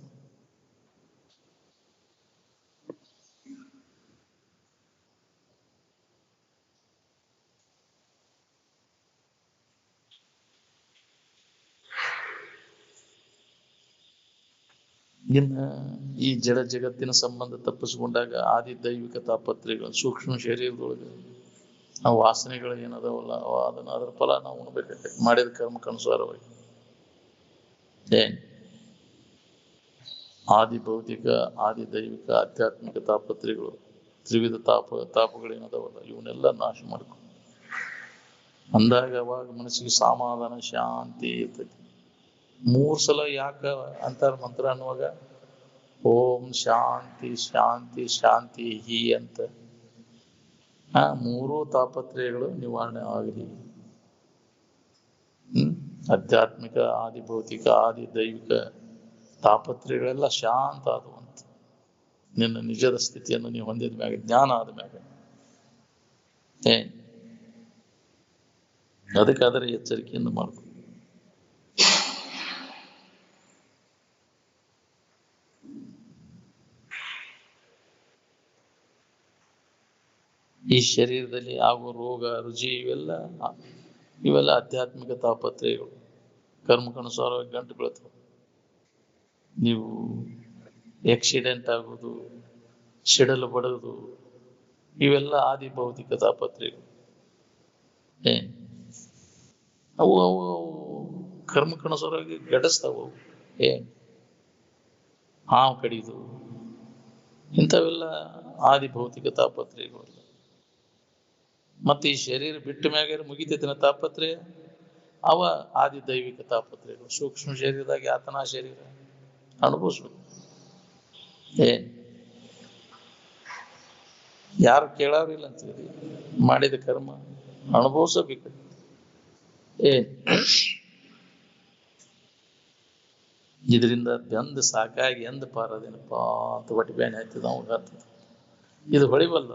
ಇನ್ನು ಈ ಜಡ ಜಗತ್ತಿನ ಸಂಬಂಧ ತಪ್ಪಿಸ್ಕೊಂಡಾಗ ಆದಿ ದೈವಿಕ ತಾಪತ್ರಯಗಳು ಸೂಕ್ಷ್ಮ ಶರೀರದೊಳಗೆ ಆ ವಾಸನೆಗಳು ಏನದಾವಲ್ಲ ಅದನ್ನ ಅದರ ಫಲ ನಾವು ಉಣ್ಬೇಕಾಗತ್ತೆ ಮಾಡಿದ ಕರ್ಮಕ್ಕನುಸಾರವಾಗಿ. ಏನ್ ಆದಿ ಭೌತಿಕ ಆದಿ ದೈವಿಕ ಆಧ್ಯಾತ್ಮಿಕ ತಾಪತ್ರಯಗಳು ತ್ರಿವಿಧ ತಾಪಗಳೇನದಾವಲ್ಲ ಇವನ್ನೆಲ್ಲ ನಾಶ ಮಾಡ್ಕೊ ಅಂದಾಗ ಅವಾಗ ಮನಸ್ಸಿಗೆ ಸಮಾಧಾನ ಶಾಂತಿ ಇರ್ತೈತಿ. 3 ಸಲ ಯಾಕ ಅಂತಾರ ಮಂತ್ರ ಅನ್ನುವಾಗ ಓಂ ಶಾಂತಿ ಶಾಂತಿ ಶಾಂತಿ ಹಿ ಅಂತ 3 ತಾಪತ್ರಯಗಳು ನಿವಾರಣೆ ಆಗಲಿ. ಆಧ್ಯಾತ್ಮಿಕ ಆದಿ ಭೌತಿಕ ಆದಿ ದೈವಿಕ ತಾಪತ್ರಯಗಳೆಲ್ಲ ಶಾಂತ ಆದವಂತ ನಿನ್ನ ನಿಜದ ಸ್ಥಿತಿಯನ್ನು ನೀವು ಹೊಂದಿದ ಮ್ಯಾಗ ಜ್ಞಾನ ಆದ ಮ್ಯಾಗ ಅದಕ್ಕಾದರೆ ಎಚ್ಚರಿಕೆಯನ್ನು ಮಾಡ್ಕೊ. ಈ ಶರೀರದಲ್ಲಿ ಆಗುವ ರೋಗ ರುಜಿ ಇವೆಲ್ಲ ಆಧ್ಯಾತ್ಮಿಕ ತಾಪತ್ರಯಗಳು ಕರ್ಮಕ್ಕನುಸಾರವಾಗಿ ಗಂಟು ಬೀಳ್ತವೆ. ನೀವು ಆಕ್ಸಿಡೆಂಟ್ ಆಗೋದು ಸಿಡಲು ಬಡೋದು ಇವೆಲ್ಲ ಆದಿ ಭೌತಿಕ ತಾಪತ್ರಯಗಳು. ಅವು ಅವು ಕರ್ಮಕ್ಕನುಸಾರವಾಗಿ ಘಟಿಸ್ತಾವು. ಹಾವು ಕಡಿದು ಇಂಥವೆಲ್ಲ ಆದಿ ಭೌತಿಕ ತಾಪತ್ರಯಗಳು. ಮತ್ತೆ ಈ ಶರೀರ ಬಿಟ್ಟ ಮ್ಯಾಗ ಮುಗಿತೈತಿನ ತಾಪತ್ರಯ ಅವ ಆದಿ ದೈವಿಕ ತಾಪತ್ರಯಗಳು. ಸೂಕ್ಷ್ಮ ಶರೀರದಾಗ ಯಾತನಾ ಶರೀರ ಅನುಭವಿಸ್ಬೇಕು. ಯಾರು ಕೇಳಾರಿಲ್ಲ ಅಂತೀರಿ, ಮಾಡಿದ ಕರ್ಮ ಅನುಭವಿಸಬೇಕು. ಇದರಿಂದ ಬೆಂದ ಸಾಕಾಗಿ ಎಂದ ಪಾರದೇನಪ್ಪ ಅಂತ ಹೊಟ್ಟೆ ಬ್ಯಾನೆ ಆಯ್ತದ ಅವಾಗ. ಇದು ಹೊಳಿಬಲ್ಲ.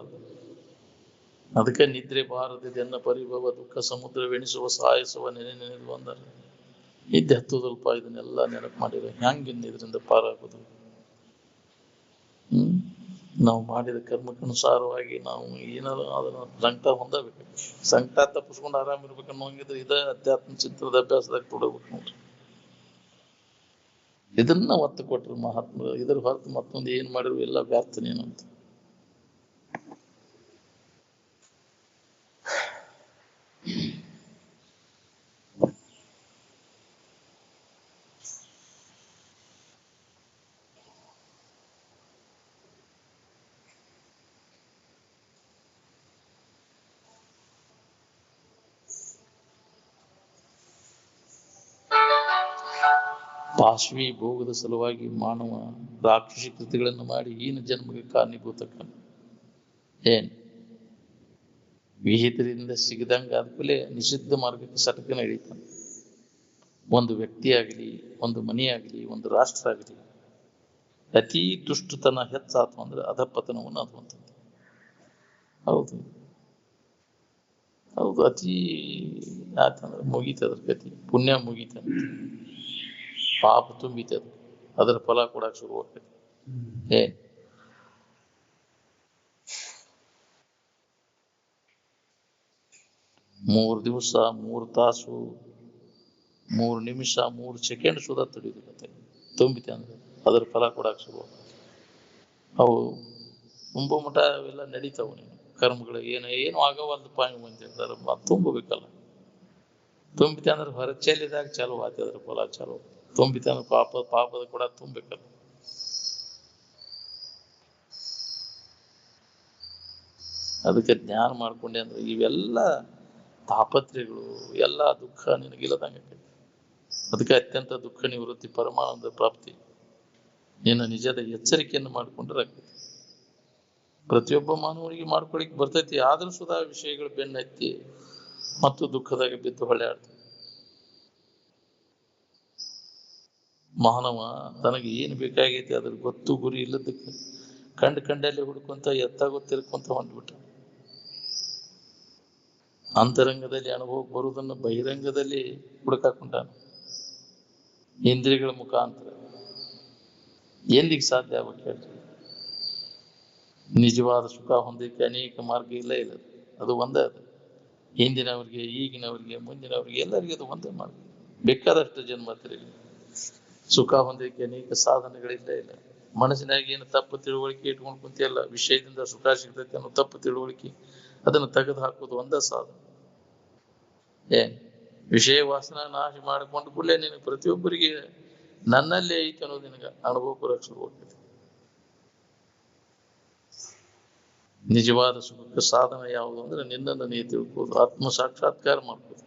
ಅದಕ್ಕೆ ನಿದ್ರೆ ಬಾರದೆನ್ನ ಪರಿಭವ ದುಃಖ ಸಮುದ್ರವೆಣಿಸುವ ಸಾಯಿಸುವ ನೆನೆದು ಅಂದಾರ. ನಿದ್ದೆ ಹತ್ತುದಲ್ಪ ಇದನ್ನೆಲ್ಲ ನೆನಪು ಮಾಡಿದ್ರೆ ಹೆಂಗಿನ್ನು ಇದರಿಂದ ಪಾರಾಗೋದು. ನಾವು ಮಾಡಿದ ಕರ್ಮಕ್ಕನುಸಾರವಾಗಿ ನಾವು ಏನಾದ್ರು ಅದನ್ನ ಸಂಕಟ ಹೊಂದಬೇಕು. ಸಂಕಟ ತಪ್ಪಿಸ್ಕೊಂಡು ಆರಾಮಿರ್ಬೇಕನ್ನೋ ಹಂಗಿದ್ರೆ ಇದ ಅಧ್ಯಾತ್ಮ ಚಿತ್ರದ ಅಭ್ಯಾಸದಾಗ ತೊಡಗ್ಬೇಕು ನೋಡ್ರಿ. ಇದನ್ನ ಒತ್ತು ಕೊಟ್ರು ಮಹಾತ್ಮರು. ಇದ್ರ ಹೊರತು ಮತ್ತೊಂದು ಏನ್ ಮಾಡಿದ್ರು ಎಲ್ಲ ವ್ಯಾರ್ಥನೇನಂತ. ಪಾಶ್ವಿ ಭೋಗದ ಸಲುವಾಗಿ ಮಾನವ ರಾಕ್ಷಸಿ ಕೃತಿಗಳನ್ನು ಮಾಡಿ ಈನ ಜನ್ಮಕ್ಕೆ ಕಾರಣೀಭೂತ. ವಿಹಿತರಿಂದ ಸಿಗದಂಗ ಆದ್ಮೇಲೆ ನಿಷಿದ್ಧ ಮಾರ್ಗಕ್ಕೆ ಸಟಕನ ಹಿಡಿತಾನೆ. ಒಂದು ವ್ಯಕ್ತಿಯಾಗಲಿ, ಒಂದು ಮನೆಯಾಗಲಿ, ಒಂದು ರಾಷ್ಟ್ರ ಆಗಲಿ ಅತಿ ದುಷ್ಟತನ ಹೆಚ್ಚಾತು ಅಂದ್ರೆ ಅಧಪತನವನ್ನು ಆಗುವಂಥದ್ದು. ಹೌದು ಹೌದು ಅತಿ ಆತಂದ್ರೆ ಮುಗೀತದ್ರ ಗತಿ. ಪುಣ್ಯ ಮುಗೀತದ, ಪಾಪ ತುಂಬಿತದ, ಅದರ ಫಲ ಕೊಡಕ್ಕೆ ಶುರುವಾಗ್ತದೆ. 3 ದಿವಸ 3 ತಾಸು 3 ನಿಮಿಷ 3 ಸೆಕೆಂಡ್ ಸುಧಾ ತಡೆಯುದಿಲ್ಲ. ತುಂಬಿತೆ ಅಂದ್ರೆ ಅದ್ರ ಫಲ ಕೊಡಾಕ್ ಶುರು. ಅವು ತುಂಬೋ ಮಠ ಅವೆಲ್ಲ ನಡೀತಾವ. ನೀನು ಕರ್ಮಗಳು ಏನು ಆಗವಲ್ದಪ್ಪ ಅಂತಿರ್ತಾರೆ. ತುಂಬಬೇಕಲ್ಲ. ತುಂಬಿತೆ ಅಂದ್ರೆ ಹೊರ ಚೆಲ್ಲಿದಾಗ ಚಾಲು ಆಯ್ತು ಅದ್ರ ಫಲ ಚಾಲು. ತುಂಬಿತೆ ಅಂದ್ರೆ ಪಾಪದ ಕೂಡ ತುಂಬಬೇಕಲ್ಲ. ಅದಕ್ಕೆ ಜ್ಞಾನ ಮಾಡ್ಕೊಂಡೆ ಅಂದ್ರೆ ಇವೆಲ್ಲ ತಾಪತ್ರೆಗಳು ಎಲ್ಲ ದುಃಖ ನಿನಗಿಲ್ಲದಂಗ. ಅದಕ್ಕೆ ಅತ್ಯಂತ ದುಃಖ ನಿವೃತ್ತಿ ಪರಮಾನಂದ ಪ್ರಾಪ್ತಿ ನಿನ್ನ ನಿಜದ ಎಚ್ಚರಿಕೆಯನ್ನು ಮಾಡ್ಕೊಂಡ್ರೆ ಆಗ್ತದೆ. ಪ್ರತಿಯೊಬ್ಬ ಮಾನವನಿಗೆ ಮಾಡ್ಕೊಳಿಕ್ ಬರ್ತೈತಿ. ಆದ್ರೂ ಸುಧಾ ವಿಷಯಗಳು ಬೆನ್ನತ್ತಿ ಮತ್ತು ದುಃಖದಾಗ ಬಿದ್ದು ಹೊಳ್ಯಾಡ್ತದೆ. ಮಾನವ ತನಗೆ ಏನು ಬೇಕಾಗೈತಿ ಅದ್ರ ಗೊತ್ತು ಗುರಿ ಇಲ್ಲದಕ್ಕೆ ಕಂಡಲ್ಲಿ ಹುಡ್ಕೊಂತ ಎತ್ತಾಗೊತ್ತಿರ್ಕೊಂತ ಹೊಂದ್ಬಿಟ್ಟ. ಅಂತರಂಗದಲ್ಲಿ ಅನುಭವ ಬರುವುದನ್ನು ಬಹಿರಂಗದಲ್ಲಿ ಹುಡುಕಾಕೊಂಡಾನ ಇಂದ್ರಿಯಗಳ ಮುಖಾಂತರ. ಎಲ್ಲಿಗೆ ಸಾಧ್ಯ ಆಗ್ಬೇಕು ಹೇಳ್ರಿ? ನಿಜವಾದ ಸುಖ ಹೊಂದಕ್ಕೆ ಅನೇಕ ಮಾರ್ಗ ಇಲ್ಲ. ಅದು ಒಂದೇ. ಅದು ಹಿಂದಿನವ್ರಿಗೆ, ಈಗಿನವ್ರಿಗೆ, ಮುಂದಿನವ್ರಿಗೆ ಎಲ್ಲರಿಗೆ ಅದು ಒಂದೇ ಮಾರ್ಗ. ಬೇಕಾದಷ್ಟು ಜನ್ಮ ತಿರುಗಿ ಸುಖ ಹೊಂದಕ್ಕೆ ಅನೇಕ ಸಾಧನೆಗಳಿಲ್ಲ. ಮನಸ್ಸಿನಾಗ ಏನು ತಪ್ಪು ತಿಳುವಳಿಕೆ ಇಟ್ಕೊಂಡು ಕುಂತಿಯಲ್ಲ, ವಿಷಯದಿಂದ ಸುಖ ಸಿಗ್ತೈತೆ ಅನ್ನೋ ತಪ್ಪು ತಿಳುವಳಿಕೆ, ಅದನ್ನು ತೆಗೆದು ಹಾಕೋದು ಒಂದೇ ಸಾಧನೆ. ವಿಷಯ ವಾಸನ ನಾಶ ಮಾಡಿಕೊಂಡು ಕೂಡಲೇ ನಿನಗೆ ಪ್ರತಿಯೊಬ್ಬರಿಗೆ ನನ್ನಲ್ಲೇ ಐತೆ ಅನ್ನೋದು ನಿನಗೆ ಅನುಭವ ಕೊಡಕ್ಕೆ ಶುರು ಹೋಗ್ತದೆ. ನಿಜವಾದ ಸುಖಕ್ಕೆ ಸಾಧನ ಯಾವುದು ಅಂದ್ರೆ ನಿನ್ನನ್ನು ನೀ ತಿಳ್ಕೋದು, ಆತ್ಮ ಸಾಕ್ಷಾತ್ಕಾರ ಮಾಡ್ಕೋದು.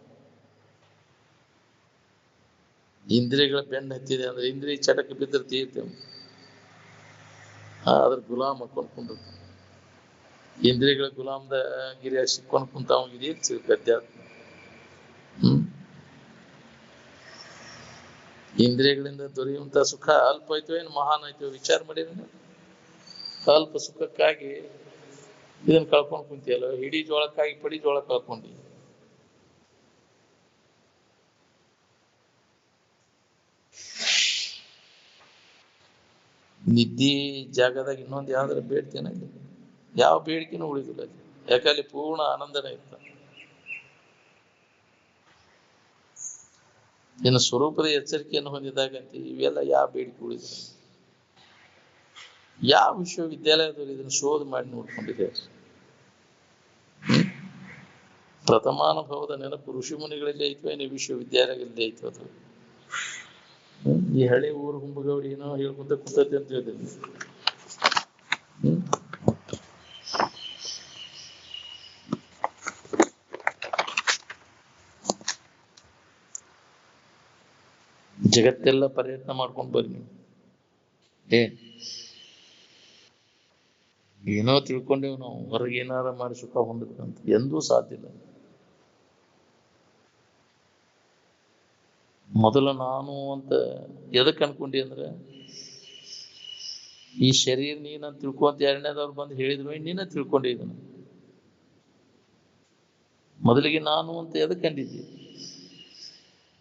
ಇಂದ್ರಿಯಗಳ ಬೆನ್ನು ಹತ್ತಿದೆ ಅಂದ್ರೆ ಇಂದ್ರಿಯ ಚಟಕ್ಕೆ ಬಿದ್ದರೆ ತೀರ್ತೇವೆ. ಅದ್ರ ಗುಲಾಮ ಕೊಂಡ್ಕೊಂಡಿರ್ತಾನೆ. ಇಂದ್ರಿಯಗಳ ಗುಲಾಮದ ಗಿರಿಯ ಸಿಕ್ಕೊಂಡು ಕುಂತ ಅವನಿಗೆ ಏನ್ ಸಿಗುತ್ತೆ ಅಧ್ಯಾತ್ಮ? ಇಂದ್ರಿಯಗಳಿಂದ ದೊರೆಯುವಂತ ಸುಖ ಅಲ್ಪ ಆಯ್ತು ಏನು ಮಹಾನ್ ಆಯ್ತು? ವಿಚಾರ ಮಾಡಿದ್ರೆ ಅಲ್ಪ ಸುಖಕ್ಕಾಗಿ ಇದನ್ನ ಕಳ್ಕೊಂಡು ಕುಂತಿಯಲ್ಲ. ಹಿಡಿ ಜೋಳಕ್ಕಾಗಿ ಪಡಿ ಜೋಳ ಕಳ್ಕೊಂಡಿ. ನಿದ್ದೆ ಜಾಗದಾಗ ಇನ್ನೊಂದು ಯಾವ್ದಾರ ಬೇಡ್ತೇನೆ ಅಲ್ಲಿ? ಯಾವ ಬೇಡಿಕೆನೂ ಉಳಿದಿಲ್ಲ ಅಲ್ಲಿ. ಯಾಕಲ್ಲಿ ಪೂರ್ಣ ಆನಂದನೇ ಇರ್ತ. ಇನ್ನು ಸ್ವರೂಪದ ಎಚ್ಚರಿಕೆಯನ್ನು ಹೊಂದಿದಾಗಂತ ಇವೆಲ್ಲ ಯಾವ ಬೇಡಿಕೆ ಉಳಿದಿಲ್ಲ. ಯಾವ ವಿಶ್ವವಿದ್ಯಾಲಯದವರು ಇದನ್ನು ಶೋಧ ಮಾಡಿ ನೋಡ್ಕೊಂಡಿದೆ? ಪ್ರಥಮಾನುಭವದ ನೆನಪು ಋಷಿ ಮುನಿಗಳಲ್ಲಿ ಐತೋ ಏನು ವಿಶ್ವವಿದ್ಯಾಲಯಗಳಲ್ಲಿ ಐತೋ? ಅದು ಈ ಹಳೆ ಊರು ಹುಂಬಗೌಡಿ ಏನೋ ಹೇಳ್ಕೊಂತ ಕುಂತೈತಿ ಅಂತ ಹೇಳಿದ್ರಿ. ಜಗತ್ತೆಲ್ಲ ಪ್ರಯತ್ನ ಮಾಡ್ಕೊಂಡು ಬರ್ರಿ ನೀವು. ಏನೋ ತಿಳ್ಕೊಂಡೇವು ನಾವು, ಹೊರಗೆ ಏನಾರ ಮಾಡಿ ಸುಖ ಹೊಂದಬೇಕಂತ ಎಂದೂ ಸಾಧ್ಯ ಇಲ್ಲ. ಮೊದಲು ನಾನು ಅಂತ ಎದಕ್ಕೆ ಅನ್ಕೊಂಡಿ ಅಂದ್ರೆ, ಈ ಶರೀರ ನೀನ ತಿಳ್ಕೊಂತ ಎರಡನೇದವ್ರು ಬಂದು ಹೇಳಿದ್ರು ನೀನ ತಿಳ್ಕೊಂಡಿದ್ದೀನಿ. ಮೊದಲಿಗೆ ನಾನು ಅಂತ ಎದಕ್ಕೆ ಅಂದಿದ್ದಿ?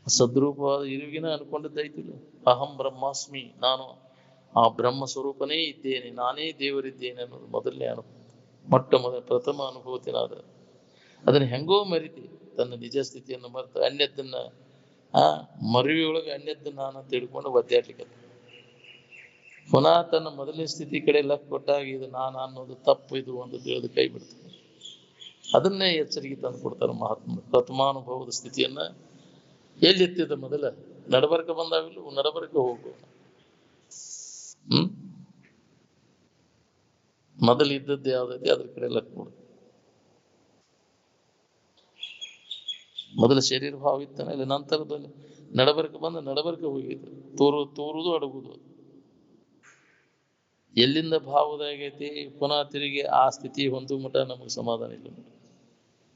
ಸದ್ರೂಪವಾದ ಇರುವಿನ ಅನ್ಕೊಂಡಿದ್ದೈತಿಲ್ಲ. ಅಹಂ ಬ್ರಹ್ಮಾಸ್ಮಿ, ನಾನು ಆ ಬ್ರಹ್ಮ ಸ್ವರೂಪನೇ ಇದ್ದೇನೆ, ನಾನೇ ದೇವರಿದ್ದೇನೆ ಅನ್ನೋದು ಮೊದಲನೇ ಅನುಭವ. ಪ್ರಥಮ ಅನುಭವತಿನಾದ ಅದನ್ನ ಹೆಂಗೋ ಮರಿತಿ. ತನ್ನ ನಿಜ ಸ್ಥಿತಿಯನ್ನು ಮರೆತು ಅನ್ಯದನ್ನ ಮರುವಿಯೊಳಗೆ ಅನ್ಯದನ್ನ ನಾನು ತಿಳ್ಕೊಂಡು ಒದ್ದಾಡ್ಲಿಕ್ಕೆ ಪುನಃ ತನ್ನ ಮೊದಲನೇ ಸ್ಥಿತಿ ಕಡೆ ಲಕ್ ಕೊಟ್ಟಾಗ ಇದು ನಾನು ಅನ್ನೋದು ತಪ್ಪು, ಇದು ಒಂದು ತಿಳಿದು ಕೈ ಬಿಡ್ತಾನೆ. ಅದನ್ನೇ ಎಚ್ಚರಿಕೆ ತಂದು ಕೊಡ್ತಾರೆ ಮಹಾತ್ಮ. ಪ್ರಥಮಾನುಭವದ ಸ್ಥಿತಿಯನ್ನ ಎಲ್ಲಿತ್ತಿದ್ದ ಮೊದಲ ನಡಬರ್ಕ ಬಂದಾವಿಲ್ಲ, ನಡಬರ್ಕ ಹೋಗು. ಮೊದಲು ಇದ್ದದ್ದು ಯಾವ್ದೈತಿ ಅದ್ರ ಕಡೆ ಲಕ್ ಕೊಡು. ಮೊದಲ ಶರೀರ ಭಾವ ಇತ್ತಾನೆ, ಇಲ್ಲಿ ನಂತರದಲ್ಲಿ ನಡಬರ್ಕ ಬಂದ ನಡಬರ್ಕ ಹೋಗಿದ್ರು. ತೋರುವುದು ಅಡಗುದು. ಎಲ್ಲಿಂದ ಭಾವದಾಗೈತಿ ಪುನಃ ತಿರುಗಿ ಆ ಸ್ಥಿತಿ ಹೊಂದು ಮಟ ನಮಗೆ ಸಮಾಧಾನ ಇಲ್ಲ.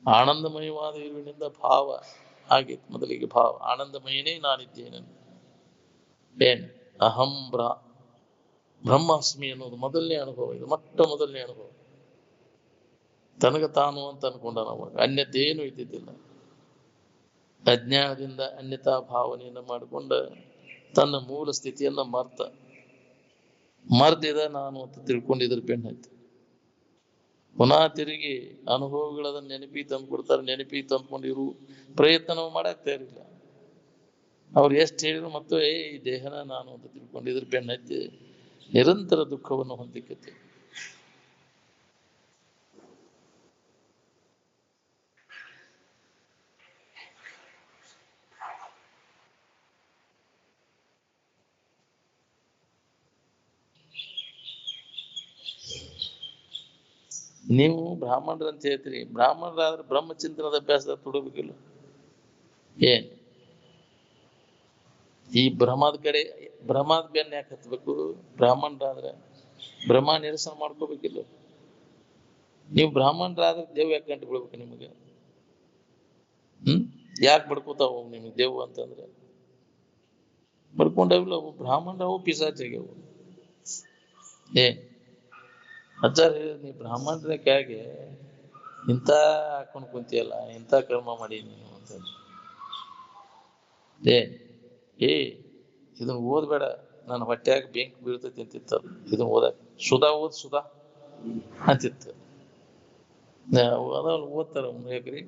ಆನಂದಮಯವಾದ ಇರುವಿನಿಂದ ಭಾವ ಆಗೈತಿ. ಮೊದಲಿಗೆ ಭಾವ ಆನಂದಮಯನೇ ನಾನಿದ್ದೇನೆ. ಅಹಂ ಬ್ರಹ್ಮಾಸ್ಮಿ ಅನ್ನೋದು ಮೊದಲನೇ ಅನುಭವ. ಇದು ಮೊದಲನೇ ಅನುಭವ. ತನಗ ತಾನು ಅಂತ ಅನ್ಕೊಂಡ ನಾವು ಅನ್ಯದ್ದೇನು ಇದ್ದಿದ್ದಿಲ್ಲ. ಅಜ್ಞಾನದಿಂದ ಅನ್ಯತಾ ಭಾವನೆಯನ್ನು ಮಾಡಿಕೊಂಡ ತನ್ನ ಮೂಲ ಸ್ಥಿತಿಯನ್ನ ಮರ್ದಿದ ನಾನು ಅಂತ ತಿಳ್ಕೊಂಡಿದ್ರ ಬೆನ್ನೈತಿ. ಪುನಃ ತಿರುಗಿ ಅನುಭವಗಳನ್ನ ನೆನಪಿ ತಂದು ಕೊಡ್ತಾರೆ. ನೆನಪಿ ತಂದ್ಕೊಂಡಿರು ಪ್ರಯತ್ನ ನಾವು ಮಾಡಕ್ ತಯಾರಿಲ್ಲ. ಅವ್ರು ಎಷ್ಟು ಹೇಳಿದ್ರು ಮತ್ತು ಈ ದೇಹನ ನಾನು ಅಂತ ತಿಳ್ಕೊಂಡಿದ್ರ ಬೆನ್ನತ್ತಿ ನಿರಂತರ ದುಃಖವನ್ನು ಹೊಂದಿಕತ್ತೆ. ನೀವು ಬ್ರಾಹ್ಮಣರು ಅಂತ ಹೇಳ್ತೀರಿ, ಬ್ರಾಹ್ಮಣರಾದ್ರೆ ಬ್ರಹ್ಮಚಿಂತನದ ಅಭ್ಯಾಸದ ತೊಡಬೇಕಿಲ್ಲ. ಏನ್ ಈ ಭ್ರಮದ ಕಡೆ ಭ್ರಮದ ಬೆನ್ನ ಯಾಕೆ ಹತ್ಬೇಕು? ಬ್ರಾಹ್ಮಣರಾದ್ರೆ ಭ್ರಮ ನಿರಸನ ಮಾಡ್ಕೋಬೇಕಿಲ್ಲ. ನೀವು ಬ್ರಾಹ್ಮಣರಾದ್ರೆ ದೇವ್ ಯಾಕೆ ಗಂಟು ಬಿಡ್ಬೇಕು ನಿಮಗೆ? ಯಾಕೆ ಬಡ್ಕೋತಾವ ನಿಮಗೆ ದೇವ್ ಅಂತಂದ್ರೆ? ಬಡ್ಕೊಂಡಾವಿಲ್ಲ ಅವು ಬ್ರಾಹ್ಮಣರಾವು ಪಿಸಾಚಾಗ್ಯವು. ಅಜ್ಜಾರ್ ನೀ ಬ್ರಾಹ್ಮಣರ ಕ್ಯಾಗೆ ಇಂಥ ಹಾಕೊಂಡು ಕುಂತಿಯಲ್ಲ, ಇಂಥ ಕರ್ಮ ಮಾಡಿ ನೀನು ಅಂತ. ಇದನ್ನ ಓದ್ಬೇಡ, ನಾನು ಹೊಟ್ಯಾಗ ಬೆಂಕಿ ಬೀಳ್ತೈತಿ ಅಂತಿತ್ತ. ಇದನ್ನ ಓದ ಸುಧಾ ಓದ್ ಸುಧಾ ಅಂತಿತ್ತು. ಅದನ್ನ ಓದ್ತಾರ ಮುಗಿಯಕ್ರಿ.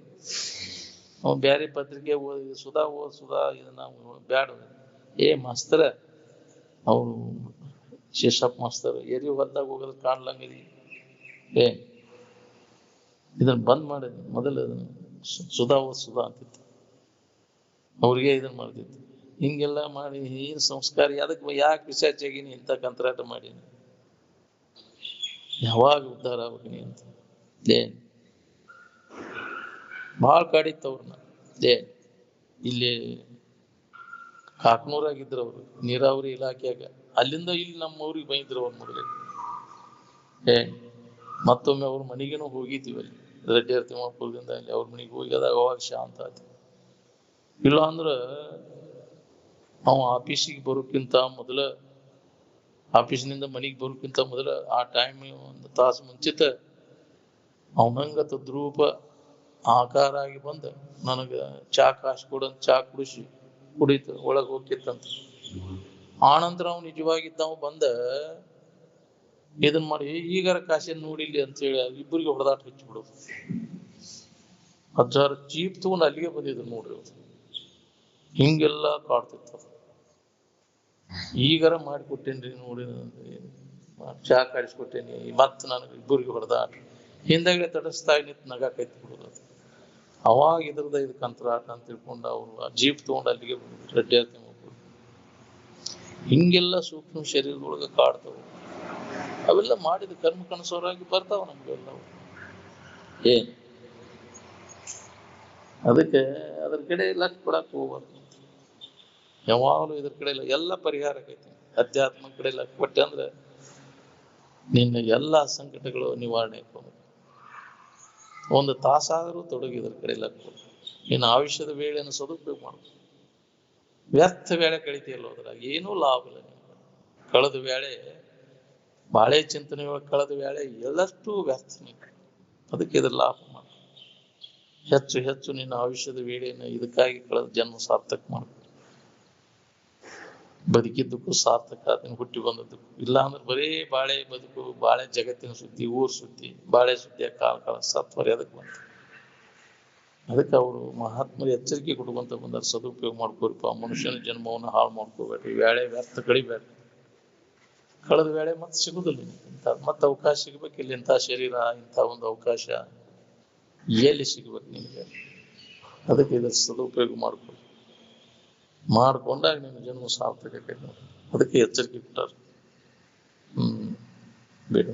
ಅವ್ ಬ್ಯಾರೆ ಪತ್ರಿಕೆ ಓದಿ ಸುಧಾ ಓದ್ ಸುಧಾ ಇದನ್ನ ಬ್ಯಾಡ. ಮಾಸ್ತರ ಅವ್ರು ಶೇಷಪ್ಪ ಮಾಸ್ತರ್ ಎರಿ ಹೊಲ್ದಾಗ ಹೋಗೋದ್ ಕಾಣ್ಲಂಗದಿ, ಇದನ್ನ ಬಂದ್ ಮಾಡಿದ್ ಮೊದಲು ಸುಧಾ ಓದ್ ಸುಧಾ ಅಂತಿತ್ತು. ಅವ್ರಿಗೆ ಇದನ್ನ ಮಾಡ್ತಿತ್ತು. ಹಿಂಗೆಲ್ಲ ಮಾಡಿ ಏನ್ ಸಂಸ್ಕಾರ, ಅದಕ್ಕೆ ಯಾಕೆ ಪಿಶಾಚಿಯಾಗಿನಿ, ಇಂಥ ಕಂತ್ರಾಟ ಮಾಡೀನಿ, ಯಾವಾಗ ಉದ್ಧಾರ ಆಗ್ಬೇಕಿನಿ ಅಂತ ಭಾಳ ಕಾಡಿತ್ತು ಅವ್ರನ್ನ. ಇಲ್ಲಿ ಕಾಕ್ನೂರಾಗಿದ್ರು ಅವರು, ನೀರಾವರಿ ಇಲಾಖೆಯಾಗ. ಅಲ್ಲಿಂದ ಇಲ್ಲಿ ನಮ್ಮ ಊರಿಗೆ ಬೈದ್ರು ಅವ್ರ ಮೊದಲೇ. ಮತ್ತೊಮ್ಮೆ ಅವ್ರ ಮನೆಗೇನು ಹೋಗಿದ್ದೀವಿ, ಅಲ್ಲಿ ರೆಡ್ಡಿಯರ್ ತಿಮ್ಮಾಪುರದಿಂದ ಅಲ್ಲಿ ಅವ್ರ ಮನೆಗೆ ಹೋಗಿ ಅವಾಗ ಶಾಂತ ಆಯ್ತು. ಇಲ್ಲ ಅಂದ್ರ ಅವ ಆಫೀಸಿಗೆ ಬರೋಕ್ಕಿಂತ ಮೊದಲ, ಆಫೀಸಿನಿಂದ ಮನೆಗೆ ಬರೋಕ್ಕಿಂತ ಮೊದಲ ಆ ಟೈಮ್ ಒಂದು ತಾಸು ಮುಂಚಿತ ಅವನಂಗ ತದ್ರೂಪ ಆಕಾರ ಆಗಿ ಬಂದ ನನಗ ಚಾ ಕಾಸು ಕೊಡಂತ ಚಾ ಕುಡಿತ ಒಳಗೆ ಹೋಗಿತ್ತಂತ. ಆನಂತರ ಅವ್ ನಿಜವಾಗಿದ್ದಾವ ಬಂದ ಇದನ್ ಮಾಡಿ ಈಗಾರ ಕಾಸಿನ ನೋಡಿಲಿ ಅಂತ ಹೇಳಿ ಇಬ್ಬರಿಗೆ ಹೊಡೆದಾಟ ಹಚ್ಚಿಬಿಡೋದು. ಅಜ್ಜಾರು ಜೀಪ್ ತಗೊಂಡು ಅಲ್ಲಿಗೆ ಬಂದಿದ್ರು ನೋಡ್ರಿ. ಹಿಂಗೆಲ್ಲ ಕಾಡ್ತಿತ್ತು. ಈಗಾರ ಮಾಡಿಕೊಟ್ಟೇನ್ರಿ ನೋಡಿ, ಚಾ ಕಾಯಿಸ್ಕೊಟ್ಟೇನಿ, ಮತ್ ನನಗೆ ಇಬ್ಬರಿಗೆ ಹೊಡೆದಾಟ ಹಿಂದಾಗಡೆ ತಟಸ್ತಾಗ ನಿಂತು ನಗಾಕೈತಿ ಬಿಡೋದು. ಅವಾಗ ಇದ್ರದ ಇದು ಕಂತ್ರಾಟ ಅಂತ ತಿಳ್ಕೊಂಡು ಅವ್ರು ಜೀಪ್ ತಗೊಂಡು ಅಲ್ಲಿಗೆ ಬಂದಿದ್ರು ರೆಡ್ಡಿಯರ್ ತಿಮ್ಮಾಪುರ. ಹಿಂಗೆಲ್ಲ ಸೂಕ್ಷ್ಮ ಶರೀರದೊಳಗೆ ಕಾಡ್ತಾವ. ಅವೆಲ್ಲ ಮಾಡಿದ ಕರ್ಮ ಕನಸೋರಾಗಿ ಬರ್ತಾವ ನಮ್ಗೆಲ್ಲ. ಅದಕ್ಕೆ ಅದ್ರ ಕಡೆ ಲಕ್ಷ ಕೊಡಕ್ ಹೋಗ್ಬಾರ್ದು. ಯಾವಾಗಲೂ ಇದ್ರ ಕಡೆ ಎಲ್ಲ ಪರಿಹಾರ ಆಗೈತಿ. ಅಧ್ಯಾತ್ಮ ಕಡೆ ಲಕ್ಷ ಕೊಟ್ಟೆ ಅಂದ್ರೆ ನಿನ್ನ ಎಲ್ಲಾ ಸಂಕಟಗಳು ನಿವಾರಣೆ ಆಗ್ತವೆ. ಒಂದು ತಾಸಾದರೂ ತೊಡಗಿದ್ರ ಕಡೆ ಲಕ್ಷ. ನಿನ್ನ ಆಯುಷ್ಯದ ವೇಳೆಯನ್ನು ಸದುಪಯೋಗ ಮಾಡ್ಬೇಕು. ವ್ಯರ್ಥ ವೇಳೆ ಕಳಿತೀಯಲ್ಲ, ಅದ್ರಾಗ ಏನೂ ಲಾಭ ಇಲ್ಲ ನಿಮ್ಗೆ. ಕಳೆದ ವೇಳೆ ಬಾಳೆ ಚಿಂತನೆ ಕಳೆದ ವೇಳೆ ಎಲ್ಲಷ್ಟು ವ್ಯರ್ಥ. ಅದಕ್ಕೆ ಇದ್ರ ಲಾಭ ಮಾಡ. ಹೆಚ್ಚು ಹೆಚ್ಚು ನಿನ್ನ ಆಯುಷ್ಯದ ವೇಳೆಯನ್ನು ಇದಕ್ಕಾಗಿ ಕಳೆದ ಜನ್ಮ ಸಾರ್ಥಕ ಮಾಡ್ಬೇಕು. ಬದುಕಿದ್ದಕ್ಕೂ ಸಾರ್ಥಕ, ಅದನ್ನು ಹುಟ್ಟಿ ಬಂದದ್ದಕ್ಕೂ. ಇಲ್ಲ ಅಂದ್ರೆ ಬರೀ ಬಾಳೆ ಬದುಕು, ಬಾಳೆ ಜಗತ್ತಿನ ಸುದ್ದಿ, ಊರ್ ಸುದ್ದಿ, ಬಾಳೆ ಸುದ್ದಿಯ ಕಾಲ ಸತ್ವರ ಅದಕ್ಕೆ ಬಂತು. ಅದಕ್ಕೆ ಅವರು ಮಹಾತ್ಮರು ಎಚ್ಚರಿಕೆ ಕೊಡುವಂತ ಬಂದಾರ, ಸದುಪಯೋಗ ಮಾಡ್ಕೋರಿಪ್ಪ, ಮನುಷ್ಯನ ಜನ್ಮವನ್ನು ಹಾಳು ಮಾಡ್ಕೋಬೇಡ್ರಿ, ವೇಳೆ ವ್ಯರ್ಥ ಕಳಿಬೇಡ್ರಿ. ಕಳೆದ ವೇಳೆ ಮತ್ತೆ ಸಿಗುದಿಲ್ಲ. ಮತ್ತೆ ಅವಕಾಶ ಸಿಗ್ಬೇಕು. ಇಲ್ಲಿ ಇಂಥ ಶರೀರ, ಇಂಥ ಒಂದು ಅವಕಾಶ ಎಲ್ಲಿ ಸಿಗ್ಬೇಕು ನಿಮಗೆ? ಅದಕ್ಕೆ ಇದ್ರ ಸದುಪಯೋಗ ಮಾಡ್ಕೊಂಡಾಗ ನಿಮ್ಮ ಜನ್ಮ ಸಾರ್ಥಕ ಆಕೈತಿ. ಅದಕ್ಕೆ ಎಚ್ಚರಿಕೆ ಕೊಟ್ಟಾರ. ಬೇಡ